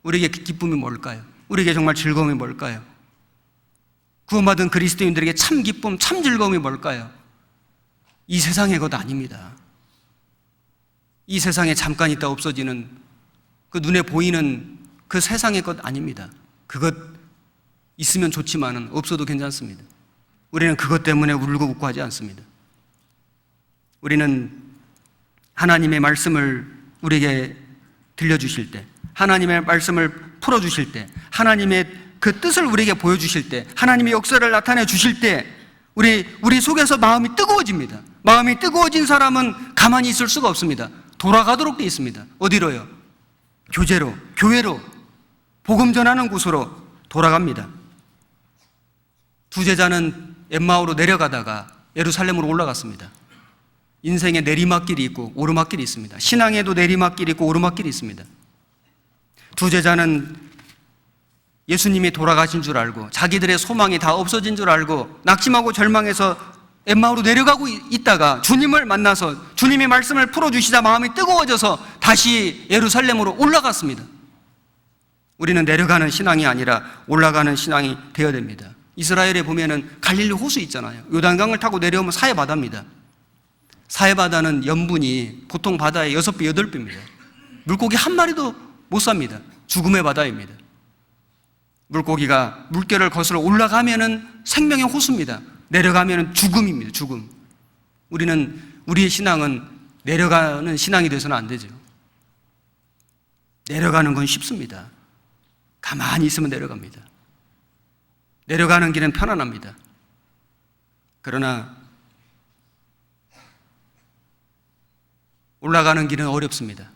우리에게 기쁨이 뭘까요? 우리에게 정말 즐거움이 뭘까요? 구원받은 그리스도인들에게 참 기쁨, 참 즐거움이 뭘까요? 이 세상의 것 아닙니다. 이 세상에 잠깐 있다 없어지는 그 눈에 보이는 그 세상의 것 아닙니다. 그것 있으면 좋지만은 없어도 괜찮습니다. 우리는 그것 때문에 울고 웃고 하지 않습니다. 우리는 하나님의 말씀을 우리에게 들려주실 때, 하나님의 말씀을 풀어주실 때, 하나님의 그 뜻을 우리에게 보여주실 때, 하나님의 역사를 나타내 주실 때 우리 속에서 마음이 뜨거워집니다. 마음이 뜨거워진 사람은 가만히 있을 수가 없습니다. 돌아가도록 되어 있습니다. 어디로요? 교제로, 교회로, 복음 전하는 곳으로 돌아갑니다. 두 제자는 엠마오로 내려가다가 예루살렘으로 올라갔습니다. 인생에 내리막길이 있고 오르막길이 있습니다. 신앙에도 내리막길이 있고 오르막길이 있습니다. 두 제자는 예수님이 돌아가신 줄 알고 자기들의 소망이 다 없어진 줄 알고 낙심하고 절망해서 엠마오로 내려가고 있다가 주님을 만나서 주님의 말씀을 풀어주시자 마음이 뜨거워져서 다시 예루살렘으로 올라갔습니다. 우리는 내려가는 신앙이 아니라 올라가는 신앙이 되어야 됩니다. 이스라엘에 보면은 갈릴리 호수 있잖아요. 요단강을 타고 내려오면 사해바다입니다. 사해바다는 염분이 보통 바다의 6배, 8배입니다. 물고기 한 마리도 못 삽니다. 죽음의 바다입니다. 물고기가 물결을 거슬러 올라가면은 생명의 호수입니다. 내려가면은 죽음입니다. 죽음. 우리의 신앙은 내려가는 신앙이 돼서는 안 되죠. 내려가는 건 쉽습니다. 가만히 있으면 내려갑니다. 내려가는 길은 편안합니다. 그러나 올라가는 길은 어렵습니다.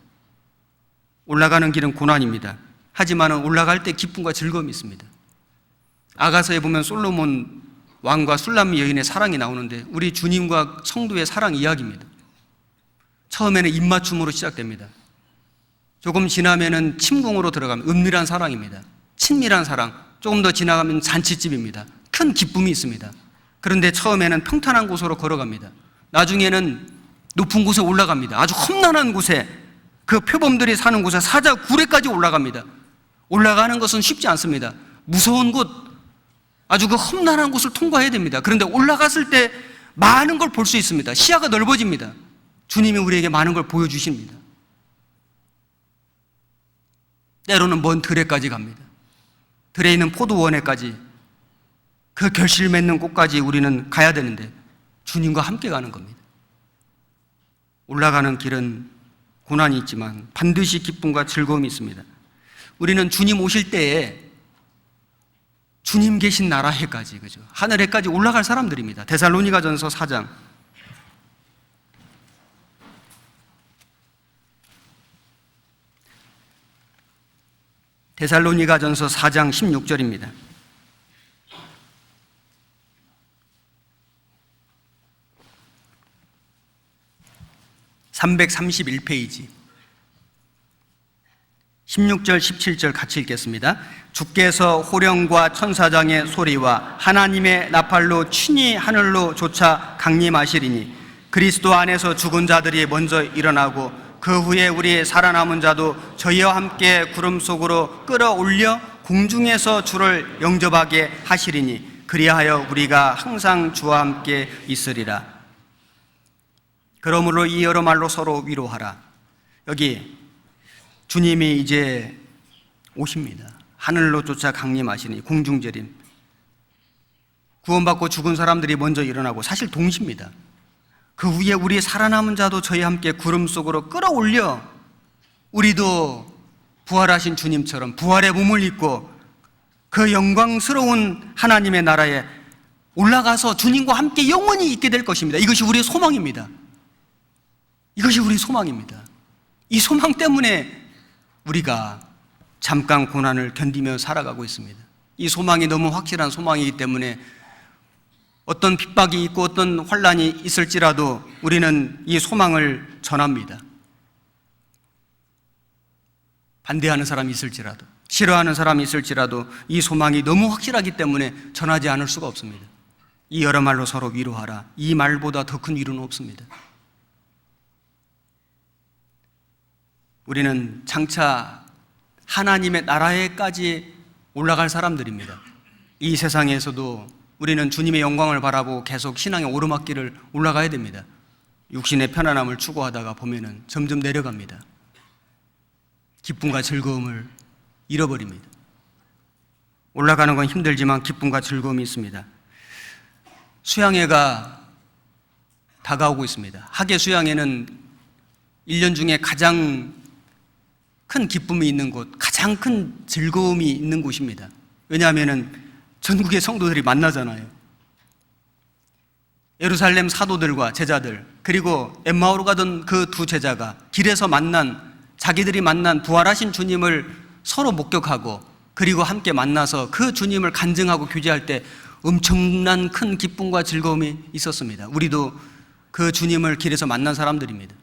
올라가는 길은 고난입니다. 하지만 올라갈 때 기쁨과 즐거움이 있습니다. 아가서에 보면 솔로몬 왕과 술람 여인의 사랑이 나오는데 우리 주님과 성도의 사랑 이야기입니다. 처음에는 입맞춤으로 시작됩니다. 조금 지나면은 침공으로 들어가면 은밀한 사랑입니다. 친밀한 사랑. 조금 더 지나가면 잔치집입니다. 큰 기쁨이 있습니다. 그런데 처음에는 평탄한 곳으로 걸어갑니다. 나중에는 높은 곳에 올라갑니다. 아주 험난한 곳에, 그 표범들이 사는 곳에 사자 구레까지 올라갑니다. 올라가는 것은 쉽지 않습니다. 무서운 곳, 아주 그 험난한 곳을 통과해야 됩니다. 그런데 올라갔을 때 많은 걸 볼 수 있습니다. 시야가 넓어집니다. 주님이 우리에게 많은 걸 보여주십니다. 때로는 먼 들에까지 갑니다. 들에 있는 포도원에까지, 그 결실 맺는 곳까지 우리는 가야 되는데 주님과 함께 가는 겁니다. 올라가는 길은 고난이 있지만 반드시 기쁨과 즐거움이 있습니다. 우리는 주님 오실 때에 주님 계신 나라에까지, 그죠? 하늘에까지 올라갈 사람들입니다. 데살로니가전서 4장. 데살로니가전서 4장 16절입니다. (331페이지) 16절, 17절 같이 읽겠습니다. 주께서 호령과 천사장의 소리와 하나님의 나팔로 친히 하늘로 솟아 강림하시리니 그리스도 안에서 죽은 자들이 먼저 일어나고 그 후에 우리 살아남은 자도 저희와 함께 구름 속으로 끌어올려 공중에서 주를 영접하게 하시리니 그리하여 우리가 항상 주와 함께 있으리라. 그러므로 이 여러 말로 서로 위로하라. 여기 주님이 이제 오십니다. 하늘로 쫓아 강림하시니 공중재림. 구원받고 죽은 사람들이 먼저 일어나고 사실 동시입니다. 그 후에 우리 살아남은 자도 저희와 함께 구름 속으로 끌어올려 우리도 부활하신 주님처럼 부활의 몸을 입고 그 영광스러운 하나님의 나라에 올라가서 주님과 함께 영원히 있게 될 것입니다. 이것이 우리의 소망입니다. 이것이 우리의 소망입니다. 이 소망 때문에 우리가 잠깐 고난을 견디며 살아가고 있습니다. 이 소망이 너무 확실한 소망이기 때문에 어떤 핍박이 있고 어떤 환난이 있을지라도 우리는 이 소망을 전합니다. 반대하는 사람이 있을지라도, 싫어하는 사람이 있을지라도 이 소망이 너무 확실하기 때문에 전하지 않을 수가 없습니다. 이 여러 말로 서로 위로하라. 이 말보다 더 큰 위로는 없습니다. 우리는 장차 하나님의 나라에까지 올라갈 사람들입니다. 이 세상에서도 우리는 주님의 영광을 바라보고 계속 신앙의 오르막길을 올라가야 됩니다. 육신의 편안함을 추구하다가 보면은 점점 내려갑니다. 기쁨과 즐거움을 잃어버립니다. 올라가는 건 힘들지만 기쁨과 즐거움이 있습니다. 수양회가 다가오고 있습니다. 학예 수양회는 1년 중에 가장 큰 기쁨이 있는 곳, 가장 큰 즐거움이 있는 곳입니다. 왜냐하면 전국의 성도들이 만나잖아요. 예루살렘 사도들과 제자들, 그리고 엠마오로 가던 그 두 제자가 길에서 자기들이 만난 부활하신 주님을 서로 목격하고 그리고 함께 만나서 그 주님을 간증하고 교제할 때 엄청난 큰 기쁨과 즐거움이 있었습니다. 우리도 그 주님을 길에서 만난 사람들입니다.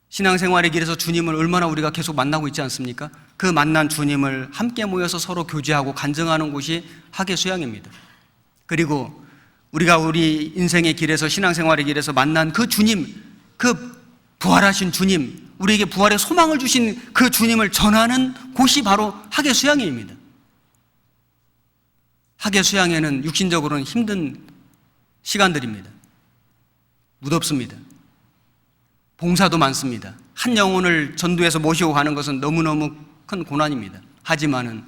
신앙생활의 길에서 주님을 얼마나 우리가 계속 만나고 있지 않습니까? 그 만난 주님을 함께 모여서 서로 교제하고 간증하는 곳이 학예 수양입니다. 그리고 우리가 우리 인생의 길에서, 신앙생활의 길에서 만난 그 주님, 그 부활하신 주님, 우리에게 부활의 소망을 주신 그 주님을 전하는 곳이 바로 학예 수양회입니다. 학예 수양회는 육신적으로는 힘든 시간들입니다. 무덥습니다. 봉사도 많습니다. 한 영혼을 전도해서 모시고 가는 것은 너무너무 큰 고난입니다. 하지만은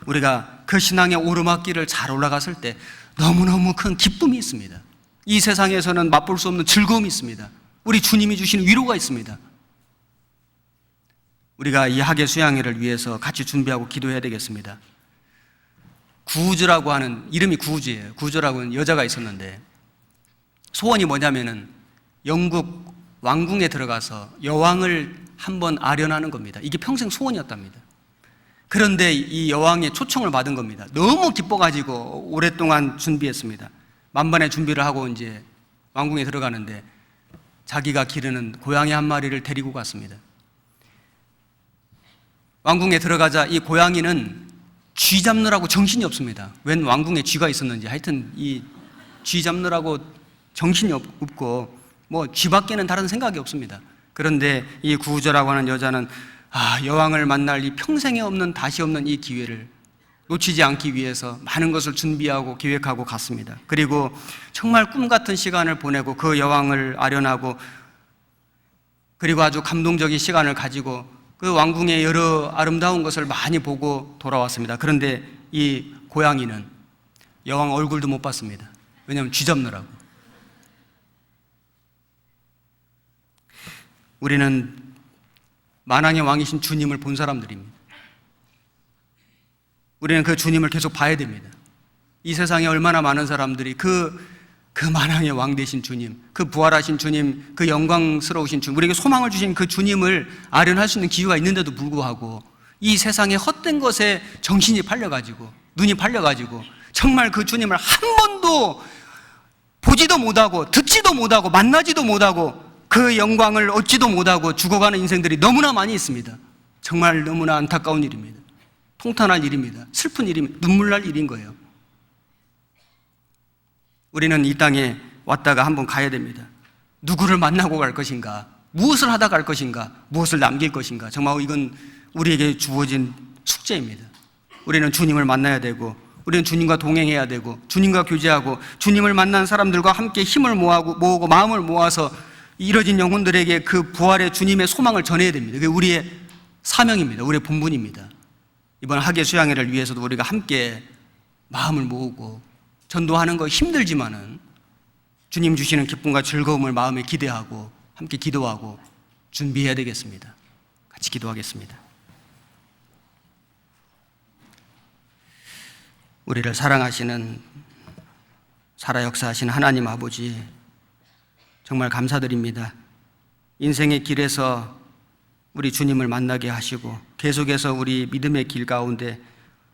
우리가 그 신앙의 오르막길을 잘 올라갔을 때 너무너무 큰 기쁨이 있습니다. 이 세상에서는 맛볼 수 없는 즐거움이 있습니다. 우리 주님이 주시는 위로가 있습니다. 우리가 이 학예 수양회를 위해서 같이 준비하고 기도해야 되겠습니다. 구우즈라고 하는, 이름이 구우즈예요. 구우즈라고 하는 여자가 있었는데 소원이 뭐냐면은 영국 왕궁에 들어가서 여왕을 한번 아련하는 겁니다. 이게 평생 소원이었답니다. 그런데 이 여왕의 초청을 받은 겁니다. 너무 기뻐가지고 오랫동안 준비했습니다. 만반의 준비를 하고 이제 왕궁에 들어가는데 자기가 기르는 고양이 한 마리를 데리고 갔습니다. 왕궁에 들어가자 이 고양이는 쥐 잡느라고 정신이 없습니다. 웬 왕궁에 쥐가 있었는지 하여튼 이 쥐 잡느라고 정신이 없고 뭐 쥐밖에는 다른 생각이 없습니다. 그런데 이 구우저라고 하는 여자는 여왕을 만날 이 평생에 없는, 다시 없는 이 기회를 놓치지 않기 위해서 많은 것을 준비하고 계획하고 갔습니다. 그리고 정말 꿈 같은 시간을 보내고 그 여왕을 아련하고 그리고 아주 감동적인 시간을 가지고 그 왕궁의 여러 아름다운 것을 많이 보고 돌아왔습니다. 그런데 이 고양이는 여왕 얼굴도 못 봤습니다. 왜냐하면 쥐 잡느라고. 우리는 만왕의 왕이신 주님을 본 사람들입니다. 우리는 그 주님을 계속 봐야 됩니다. 이 세상에 얼마나 많은 사람들이 그 만왕의 왕 되신 주님, 그 부활하신 주님, 그 영광스러우신 주님, 우리에게 소망을 주신 그 주님을 아련할 수 있는 기회가 있는데도 불구하고 이 세상의 헛된 것에 정신이 팔려가지고, 눈이 팔려가지고 정말 그 주님을 한 번도 보지도 못하고 듣지도 못하고 만나지도 못하고 그 영광을 얻지도 못하고 죽어가는 인생들이 너무나 많이 있습니다. 정말 너무나 안타까운 일입니다. 통탄할 일입니다. 슬픈 일입니다. 눈물 날 일인 거예요. 우리는 이 땅에 왔다가 한번 가야 됩니다. 누구를 만나고 갈 것인가? 무엇을 하다 갈 것인가? 무엇을 남길 것인가? 정말 이건 우리에게 주어진 숙제입니다. 우리는 주님을 만나야 되고, 우리는 주님과 동행해야 되고, 주님과 교제하고, 주님을 만난 사람들과 함께 힘을 모으고 마음을 모아서 이뤄진 영혼들에게 그 부활의 주님의 소망을 전해야 됩니다. 그게 우리의 사명입니다. 우리의 본분입니다. 이번 학예 수양회를 위해서도 우리가 함께 마음을 모으고 전도하는 거 힘들지만은 주님 주시는 기쁨과 즐거움을 마음에 기대하고 함께 기도하고 준비해야 되겠습니다. 같이 기도하겠습니다. 우리를 사랑하시는 살아 역사하시는 하나님 아버지, 정말 감사드립니다. 인생의 길에서 우리 주님을 만나게 하시고 계속해서 우리 믿음의 길 가운데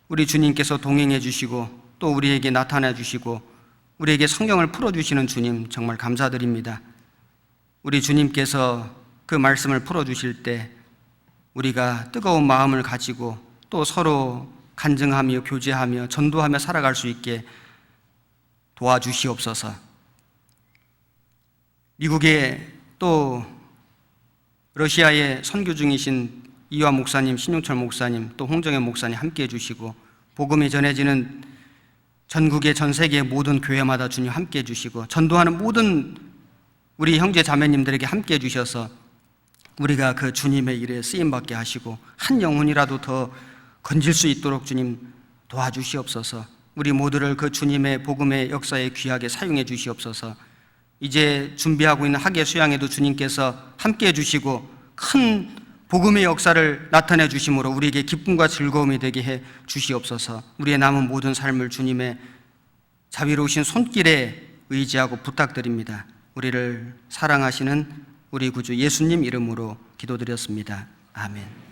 우리 주님께서 동행해 주시고 또 우리에게 나타나 주시고 우리에게 성경을 풀어주시는 주님, 정말 감사드립니다. 우리 주님께서 그 말씀을 풀어주실 때 우리가 뜨거운 마음을 가지고 또 서로 간증하며 교제하며 전도하며 살아갈 수 있게 도와주시옵소서. 미국에 또 러시아에 선교 중이신 이화 목사님, 신용철 목사님, 또 홍정현 목사님 함께 해주시고 복음이 전해지는 전국의 전 세계의 모든 교회마다 주님 함께 해주시고 전도하는 모든 우리 형제 자매님들에게 함께 해주셔서 우리가 그 주님의 일에 쓰임받게 하시고 한 영혼이라도 더 건질 수 있도록 주님 도와주시옵소서. 우리 모두를 그 주님의 복음의 역사에 귀하게 사용해 주시옵소서. 이제 준비하고 있는 학예 수양에도 주님께서 함께 해주시고 큰 복음의 역사를 나타내 주심으로 우리에게 기쁨과 즐거움이 되게 해 주시옵소서. 우리의 남은 모든 삶을 주님의 자비로우신 손길에 의지하고 부탁드립니다. 우리를 사랑하시는 우리 구주 예수님 이름으로 기도드렸습니다. 아멘.